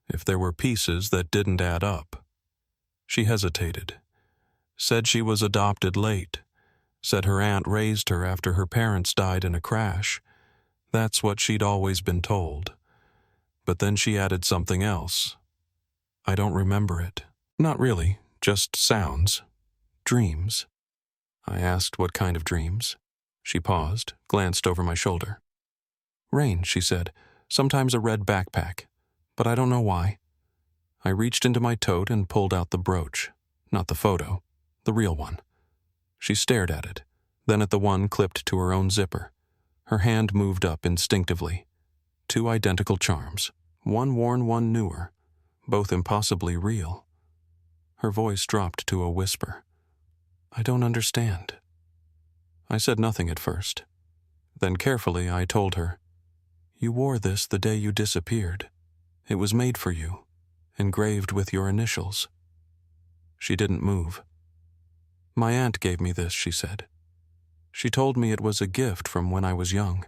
if there were pieces that didn't add up. She hesitated. Said she was adopted late. Said her aunt raised her after her parents died in a crash. That's what she'd always been told. But then she added something else. I don't remember it. Not really, just sounds. Dreams. I asked what kind of dreams. She paused, glanced over my shoulder. Rain, she said. Sometimes a red backpack. But I don't know why. I reached into my tote and pulled out the brooch. Not the photo. The real one. She stared at it, then at the one clipped to her own zipper. Her hand moved up instinctively. 2 identical charms, one worn, one newer, both impossibly real. Her voice dropped to a whisper. I don't understand. I said nothing at first. Then carefully I told her, You wore this the day you disappeared. It was made for you, engraved with your initials. She didn't move. My aunt gave me this, she said. She told me it was a gift from when I was young.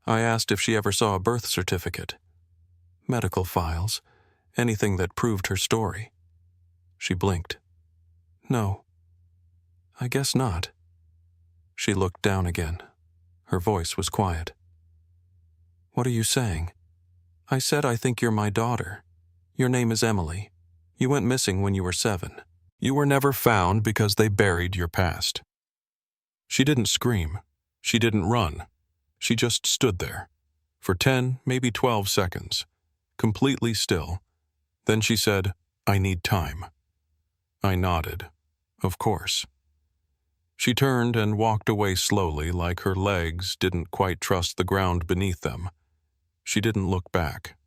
I asked if she ever saw a birth certificate, medical files, anything that proved her story. She blinked. No. I guess not. She looked down again. Her voice was quiet. What are you saying? I said I think you're my daughter. Your name is Emily. You went missing when you were 7. You were never found because they buried your past. She didn't scream. She didn't run. She just stood there. For 10, maybe 12 seconds. Completely still. Then she said, I need time. I nodded. Of course. She turned and walked away slowly, like her legs didn't quite trust the ground beneath them. She didn't look back.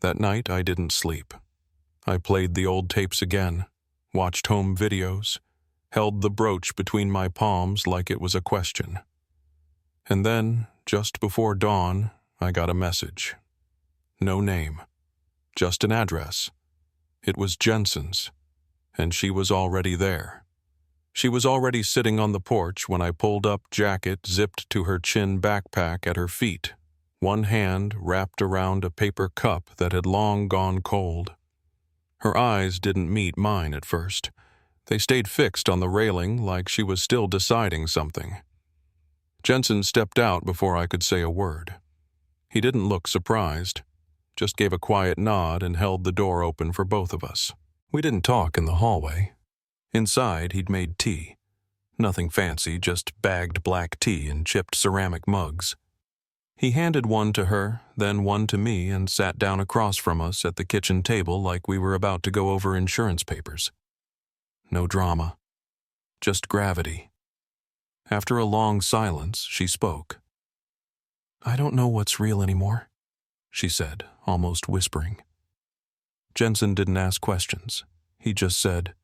That night, I didn't sleep. I played the old tapes again, watched home videos, held the brooch between my palms like it was a question. And then, just before dawn, I got a message. No name, just an address. It was Jensen's, and she was already there. She was already sitting on the porch when I pulled up, jacket zipped to her chin, backpack at her feet, one hand wrapped around a paper cup that had long gone cold. Her eyes didn't meet mine at first. They stayed fixed on the railing like she was still deciding something. Jensen stepped out before I could say a word. He didn't look surprised, just gave a quiet nod and held the door open for both of us. We didn't talk in the hallway. Inside, he'd made tea. Nothing fancy, just bagged black tea in chipped ceramic mugs. He handed one to her, then one to me, and sat down across from us at the kitchen table like we were about to go over insurance papers. No drama, just gravity. After a long silence, she spoke. "I don't know what's real anymore," she said, almost whispering. Jensen didn't ask questions. He just said,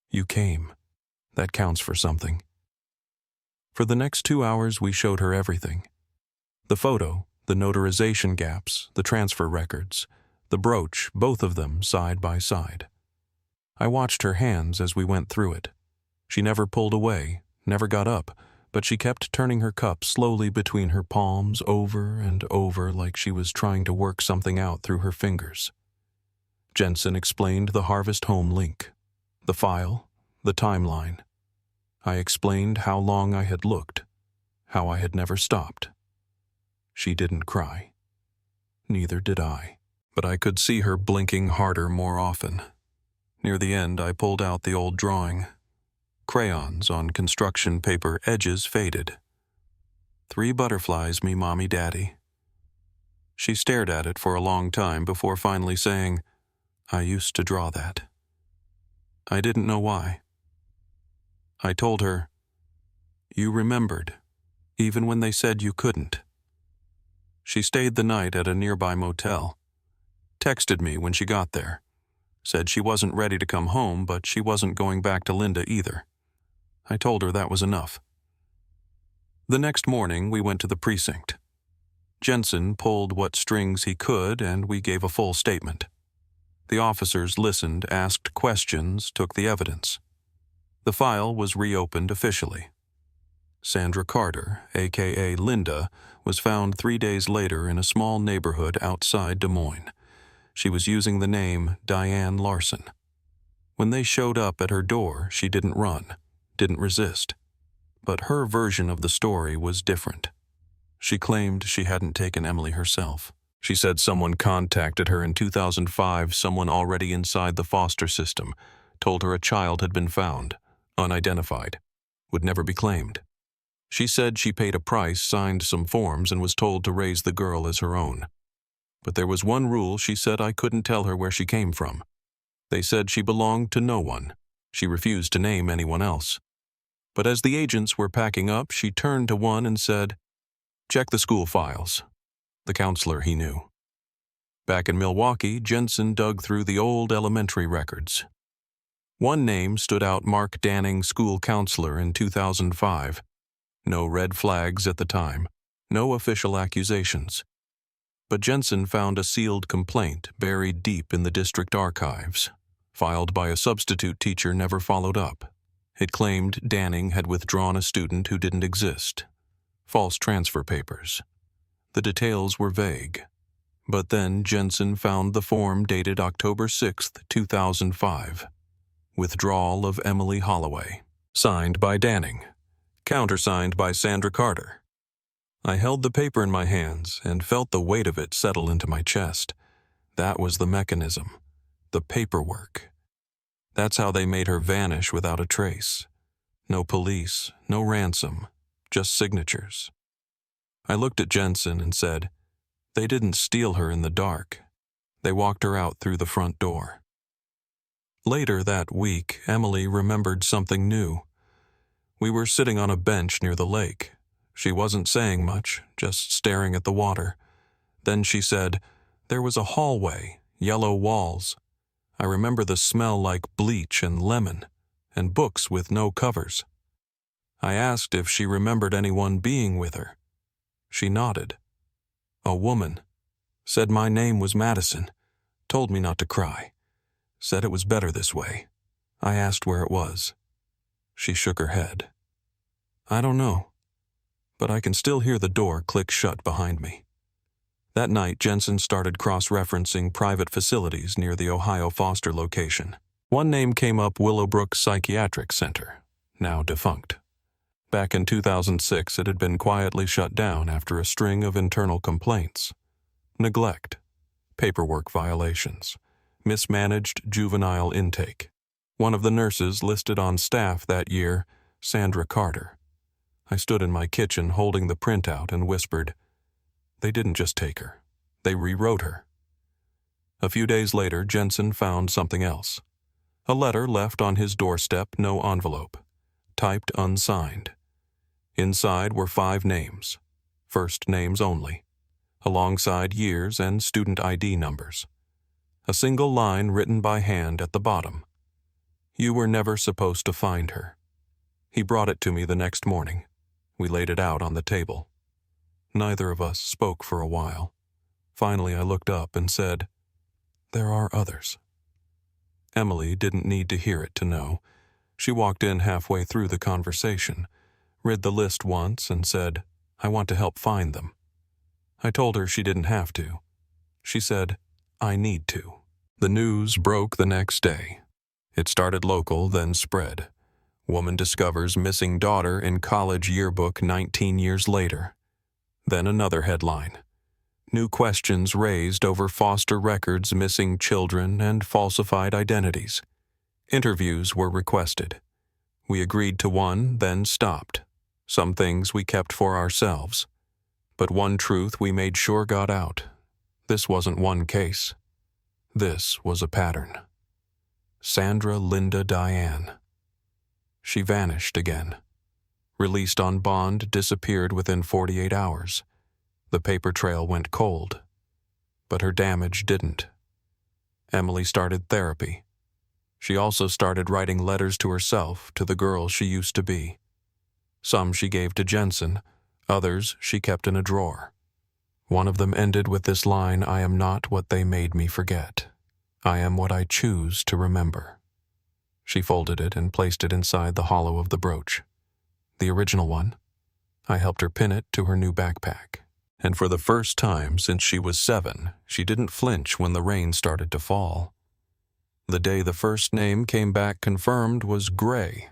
"You came. That counts for something." For the next 2 hours, we showed her everything. The photo, the notarization gaps, the transfer records, the brooch, both of them side by side. I watched her hands as we went through it. She never pulled away, never got up, but she kept turning her cup slowly between her palms over and over like she was trying to work something out through her fingers. Jensen explained the Harvest Home link, the file, the timeline. I explained how long I had looked, how I had never stopped. She didn't cry. Neither did I, but I could see her blinking harder more often. Near the end, I pulled out the old drawing. Crayons on construction paper, edges faded. 3 butterflies, me mommy daddy. She stared at it for a long time before finally saying, "I used to draw that." I didn't know why. I told her, "You remembered, even when they said you couldn't." She stayed the night at a nearby motel. Texted me when she got there. Said she wasn't ready to come home, but she wasn't going back to Linda either. I told her that was enough. The next morning, we went to the precinct. Jensen pulled what strings he could, and we gave a full statement. The officers listened, asked questions, took the evidence. The file was reopened officially. Sandra Carter, a.k.a. Linda, was found 3 days later in a small neighborhood outside Des Moines. She was using the name Diane Larson. When they showed up at her door, she didn't run, didn't resist. But her version of the story was different. She claimed she hadn't taken Emily herself. She said someone contacted her in 2005, someone already inside the foster system, told her a child had been found, unidentified, would never be claimed. She said she paid a price, signed some forms, and was told to raise the girl as her own. But there was one rule. She said I couldn't tell her where she came from. They said she belonged to no one. She refused to name anyone else. But as the agents were packing up, she turned to one and said, "Check the school files." The counselor he knew. Back in Milwaukee, Jensen dug through the old elementary records. One name stood out: Mark Danning, school counselor in 2005. No red flags at the time, no official accusations. But Jensen found a sealed complaint buried deep in the district archives, filed by a substitute teacher never followed up. It claimed Danning had withdrawn a student who didn't exist. False transfer papers. The details were vague. But then Jensen found the form dated October 6, 2005. Withdrawal of Emily Holloway. Signed by Danning. Countersigned by Sandra Carter. I held the paper in my hands and felt the weight of it settle into my chest. That was the mechanism. The paperwork. That's how they made her vanish without a trace. No police, no ransom, just signatures. I looked at Jensen and said, "They didn't steal her in the dark. They walked her out through the front door." Later that week, Emily remembered something new. We were sitting on a bench near the lake. She wasn't saying much, just staring at the water. Then she said, "There was a hallway, yellow walls. I remember the smell like bleach and lemon, and books with no covers." I asked if she remembered anyone being with her. She nodded. A woman. Said my name was Madison. Told me not to cry. Said it was better this way. I asked where it was. She shook her head. I don't know, but I can still hear the door click shut behind me. That night, Jensen started cross-referencing private facilities near the Ohio Foster location. One name came up: Willowbrook Psychiatric Center, now defunct. Back in 2006, it had been quietly shut down after a string of internal complaints. Neglect, paperwork violations, mismanaged juvenile intake. One of the nurses listed on staff that year, Sandra Carter. I stood in my kitchen holding the printout and whispered, "They didn't just take her. They rewrote her." A few days later, Jensen found something else. A letter left on his doorstep, no envelope, typed unsigned. Inside were 5 names, first names only, alongside years and student ID numbers. A single line written by hand at the bottom. You were never supposed to find her. He brought it to me the next morning. We laid it out on the table. Neither of us spoke for a while. Finally, I looked up and said, "There are others." Emily didn't need to hear it to know. She walked in halfway through the conversation, read the list once and said, "I want to help find them." I told her she didn't have to. She said, "I need to." The news broke the next day. It started local, then spread. Woman discovers missing daughter in college yearbook 19 years later. Then another headline. New questions raised over foster records, missing children, and falsified identities. Interviews were requested. We agreed to one, then stopped. Some things we kept for ourselves. But one truth we made sure got out. This wasn't one case. This was a pattern. Sandra Linda Diane. She vanished again. Released on bond, disappeared within 48 hours. The paper trail went cold. But her damage didn't. Emily started therapy. She also started writing letters to herself, to the girl she used to be. Some she gave to Jensen, others she kept in a drawer. One of them ended with this line, "I am not what they made me forget. I am what I choose to remember." She folded it and placed it inside the hollow of the brooch. The original one. I helped her pin it to her new backpack. And for the first time since she was 7, she didn't flinch when the rain started to fall. The day the first name came back confirmed was gray.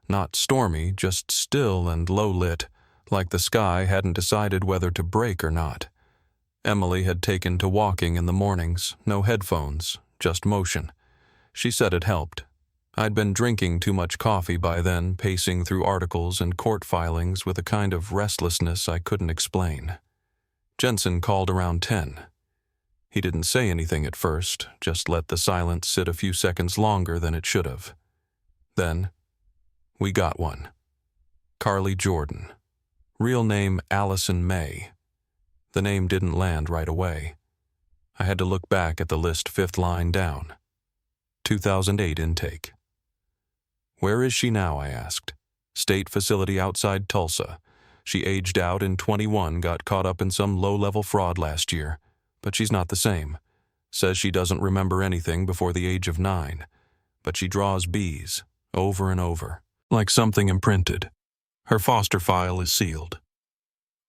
Not stormy, just still and low-lit, like the sky hadn't decided whether to break or not. Emily had taken to walking in the mornings, no headphones, just motion. She said it helped. I'd been drinking too much coffee by then, pacing through articles and court filings with a kind of restlessness I couldn't explain. Jensen called around 10. He didn't say anything at first, just let the silence sit a few seconds longer than it should have. Then, we got one. Carly Jordan. Real name Allison May. The name didn't land right away. I had to look back at the list 5th line down. 2008 intake. Where is she now, I asked. State facility outside Tulsa. She aged out in 21, got caught up in some low-level fraud last year. But she's not the same. Says she doesn't remember anything before the age of 9. But she draws B's, over and over, like something imprinted. Her foster file is sealed.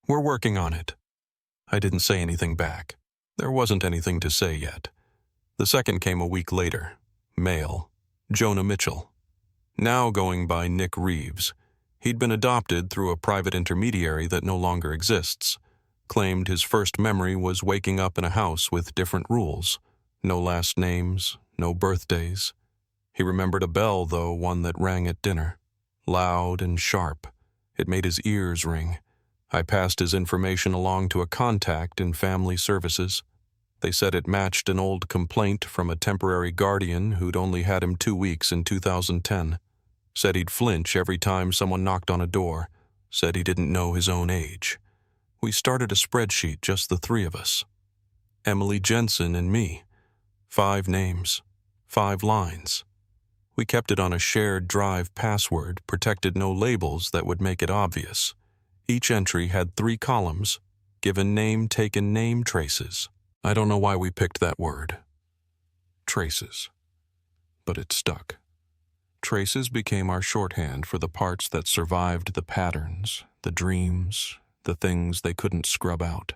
We're working on it. I didn't say anything back. There wasn't anything to say yet. The second came a week later. Male. Jonah Mitchell. Now going by Nick Reeves. He'd been adopted through a private intermediary that no longer exists. Claimed his first memory was waking up in a house with different rules. No last names, no birthdays. He remembered a bell, though, one that rang at dinner. Loud and sharp. It made his ears ring. I passed his information along to a contact in family services. They said it matched an old complaint from a temporary guardian who'd only had him 2 weeks in 2010. Said he'd flinch every time someone knocked on a door. Said he didn't know his own age. We started a spreadsheet, just the 3 of us. Emily Jensen and me. 5 names. 5 lines. We kept it on a shared drive password, protected no labels that would make it obvious. Each entry had 3 columns, given name, taken name, traces. I don't know why we picked that word. Traces. But it stuck. Traces became our shorthand for the parts that survived the patterns, the dreams, the things they couldn't scrub out.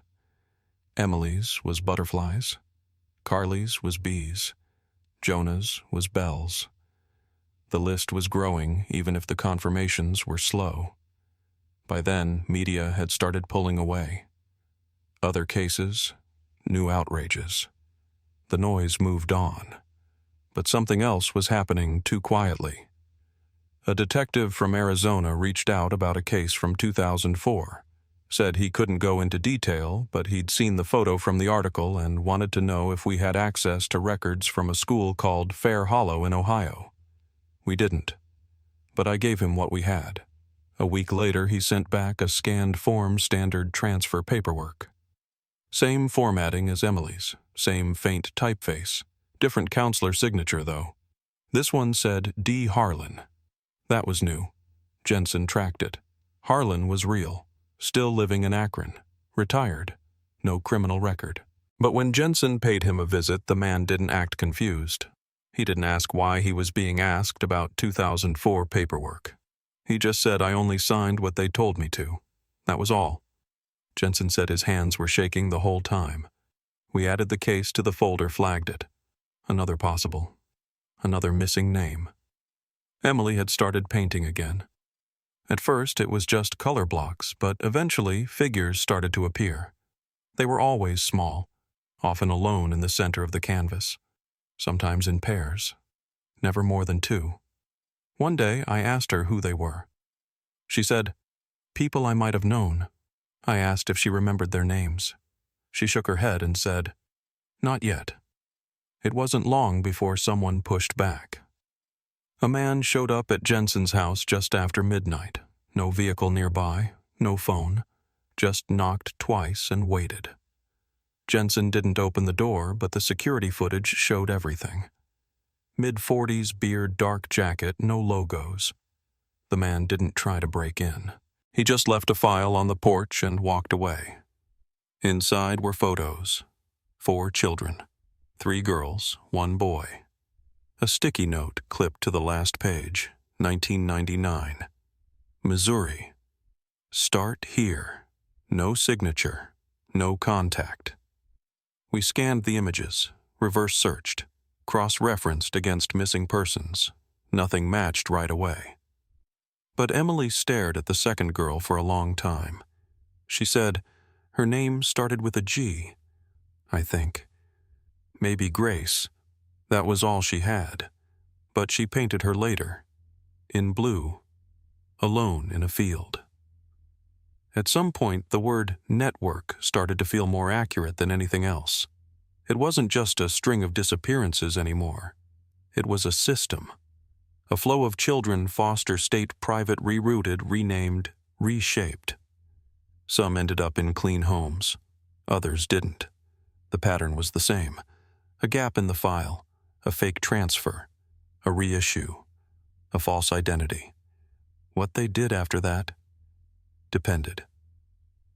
Emily's was butterflies. Carly's was bees. Jonah's was bells. The list was growing, even if the confirmations were slow. By then, media had started pulling away. Other cases, new outrages. The noise moved on. But something else was happening too quietly. A detective from Arizona reached out about a case from 2004. Said he couldn't go into detail, but he'd seen the photo from the article and wanted to know if we had access to records from a school called Fair Hollow in Ohio. We didn't, but I gave him what we had. A week later, he sent back a scanned form standard transfer paperwork. Same formatting as Emily's, same faint typeface. Different counselor signature, though. This one said D. Harlan. That was new. Jensen tracked it. Harlan was real, still living in Akron, retired, no criminal record. But when Jensen paid him a visit, the man didn't act confused. He didn't ask why he was being asked about 2004 paperwork. He just said, I only signed what they told me to. That was all. Jensen said his hands were shaking the whole time. We added the case to the folder, flagged it. Another possible. Another missing name. Emily had started painting again. At first, it was just color blocks, but eventually figures started to appear. They were always small, often alone in the center of the canvas, sometimes in pairs, never more than two. One day, I asked her who they were. She said, people I might have known. I asked if she remembered their names. She shook her head and said, not yet. It wasn't long before someone pushed back. A man showed up at Jensen's house just after midnight. No vehicle nearby, no phone. Just knocked twice and waited. Jensen didn't open the door, but the security footage showed everything. Mid-40s beard, dark jacket, no logos. The man didn't try to break in. He just left a file on the porch and walked away. Inside were photos. 4 children. 3 girls, 1 boy. A sticky note clipped to the last page, 1999. Missouri. Start here. No signature. No contact. We scanned the images, reverse searched, cross-referenced against missing persons. Nothing matched right away. But Emily stared at the second girl for a long time. She said her name started with a G, I think. Maybe Grace. That was all she had. But she painted her later, in blue, alone in a field. At some point, the word network started to feel more accurate than anything else. It wasn't just a string of disappearances anymore. It was a system. A flow of children, foster state, private, rerouted, renamed, reshaped. Some ended up in clean homes. Others didn't. The pattern was the same. A gap in the file, a fake transfer, a reissue, a false identity. What they did after that depended.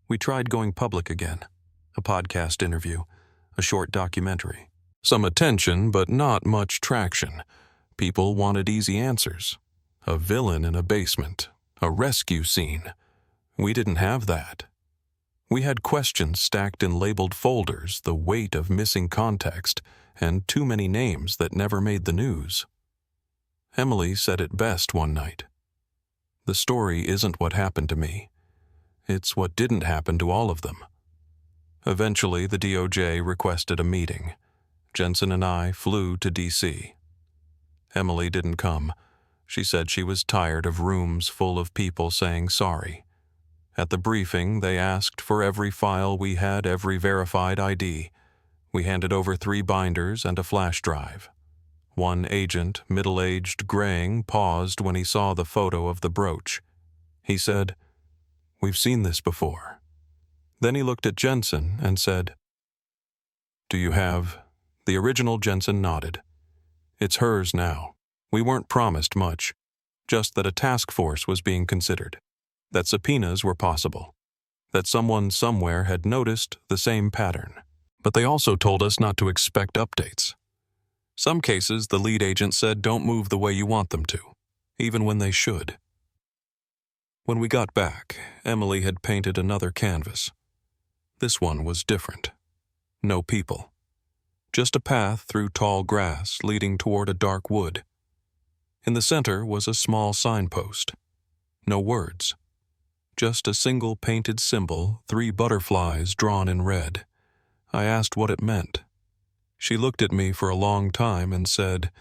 We tried going public again, a podcast interview, a short documentary. Some attention, but not much traction. People wanted easy answers. A villain in a basement, a rescue scene. We didn't have that. We had questions stacked in labeled folders, the weight of missing context, and too many names that never made the news. Emily said it best one night. The story isn't what happened to me. It's what didn't happen to all of them. Eventually, the DOJ requested a meeting. Jensen and I flew to D.C. Emily didn't come. She said she was tired of rooms full of people saying sorry. At the briefing, they asked for every file we had, every verified ID. We handed over 3 binders and a flash drive. One agent, middle-aged, graying, paused when he saw the photo of the brooch. He said, "We've seen this before." Then he looked at Jensen and said, "Do you have—" The original Jensen nodded. "It's hers now. We weren't promised much, just that a task force was being considered, that subpoenas were possible. that someone somewhere had noticed the same pattern. But they also told us not to expect updates. Some cases, the lead agent said don't move the way you want them to, even when they should. When we got back, Emily had painted another canvas. This one was different. No people. Just a path through tall grass leading toward a dark wood. In the center was a small signpost. No words. Just a single painted symbol, 3 butterflies drawn in red. I asked what it meant. She looked at me for a long time and said,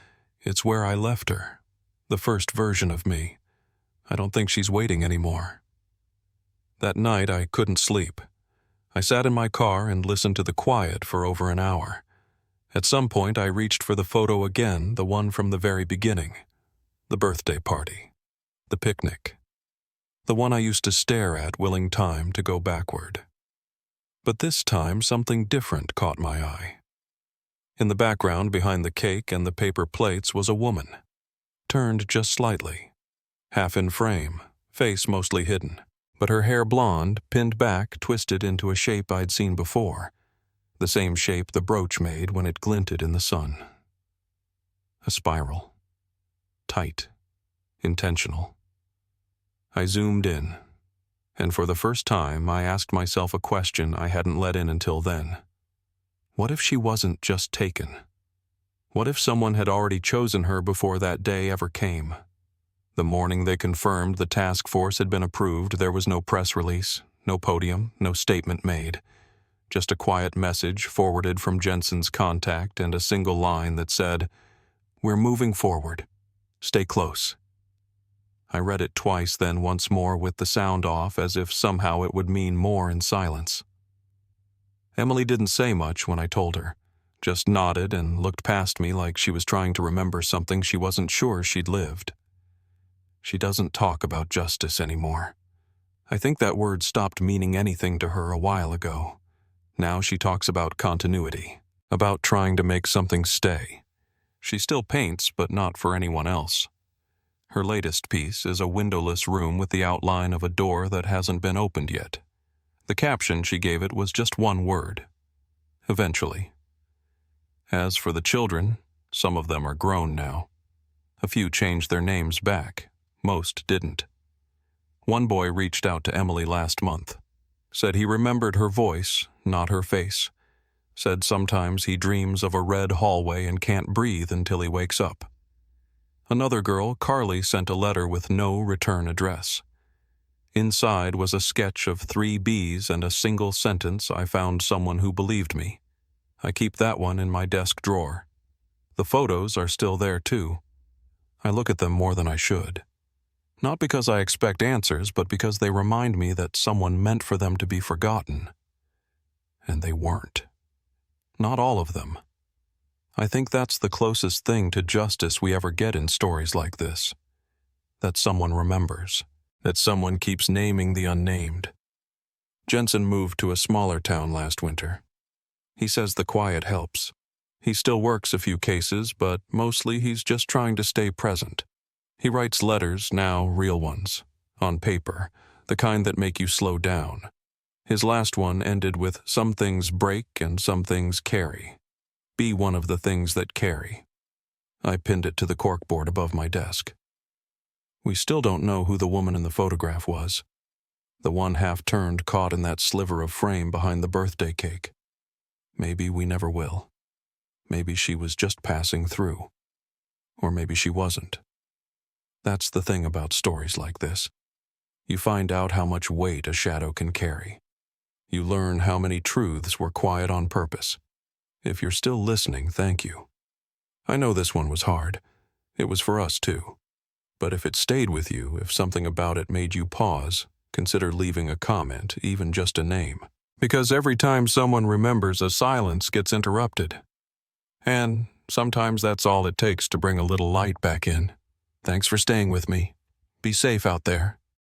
"It's where I left her. The first version of me. I don't think she's waiting anymore." That night I couldn't sleep. I sat in my car and listened to the quiet for over an hour. At some point I reached for the photo again, the one from the very beginning. The birthday party. The picnic. The one I used to stare at, willing time to go backward. But this time something different caught my eye. In the background behind the cake and the paper plates was a woman, turned just slightly, half in frame, face mostly hidden, but her hair blonde, pinned back, twisted into a shape I'd seen before, the same shape the brooch made when it glinted in the sun. A spiral. Tight. Intentional. I zoomed in, and for the first time I asked myself a question I hadn't let in until then. What if she wasn't just taken? What if someone had already chosen her before that day ever came? The morning they confirmed the task force had been approved, there was no press release, no podium, no statement made. Just a quiet message forwarded from Jensen's contact and a single line that said, "We're moving forward. Stay close." I read it twice, then once more with the sound off, as if somehow it would mean more in silence. Emily didn't say much when I told her, just nodded and looked past me like she was trying to remember something she wasn't sure she'd lived. She doesn't talk about justice anymore. I think that word stopped meaning anything to her a while ago. Now she talks about continuity, about trying to make something stay. She still paints, but not for anyone else. Her latest piece is a windowless room with the outline of a door that hasn't been opened yet. The caption she gave it was just one word: eventually. As for the children, some of them are grown now. A few changed their names back. Most didn't. One boy reached out to Emily last month. Said he remembered her voice, not her face. Said sometimes he dreams of a red hallway and can't breathe until he wakes up. Another girl, Carly, sent a letter with no return address. Inside was a sketch of 3 bees and a single sentence: "I found someone who believed me." I keep that one in my desk drawer. The photos are still there too. I look at them more than I should. Not because I expect answers, but because they remind me that someone meant for them to be forgotten. And they weren't. Not all of them. I think that's the closest thing to justice we ever get in stories like this. That someone remembers. That someone keeps naming the unnamed. Jensen moved to a smaller town last winter. He says the quiet helps. He still works a few cases, but mostly he's just trying to stay present. He writes letters, now real ones, on paper, the kind that make you slow down. His last one ended with "Some things break and some things carry. Be one of the things that carry." I pinned it to the corkboard above my desk. We still don't know who the woman in the photograph was. The one half-turned caught in that sliver of frame behind the birthday cake. Maybe we never will. Maybe she was just passing through. Or maybe she wasn't. That's the thing about stories like this. You find out how much weight a shadow can carry. You learn how many truths were quiet on purpose. If you're still listening, thank you. I know this one was hard. It was for us too. But if it stayed with you, if something about it made you pause, consider leaving a comment, even just a name. Because every time someone remembers, a silence gets interrupted. And sometimes that's all it takes to bring a little light back in. Thanks for staying with me. Be safe out there.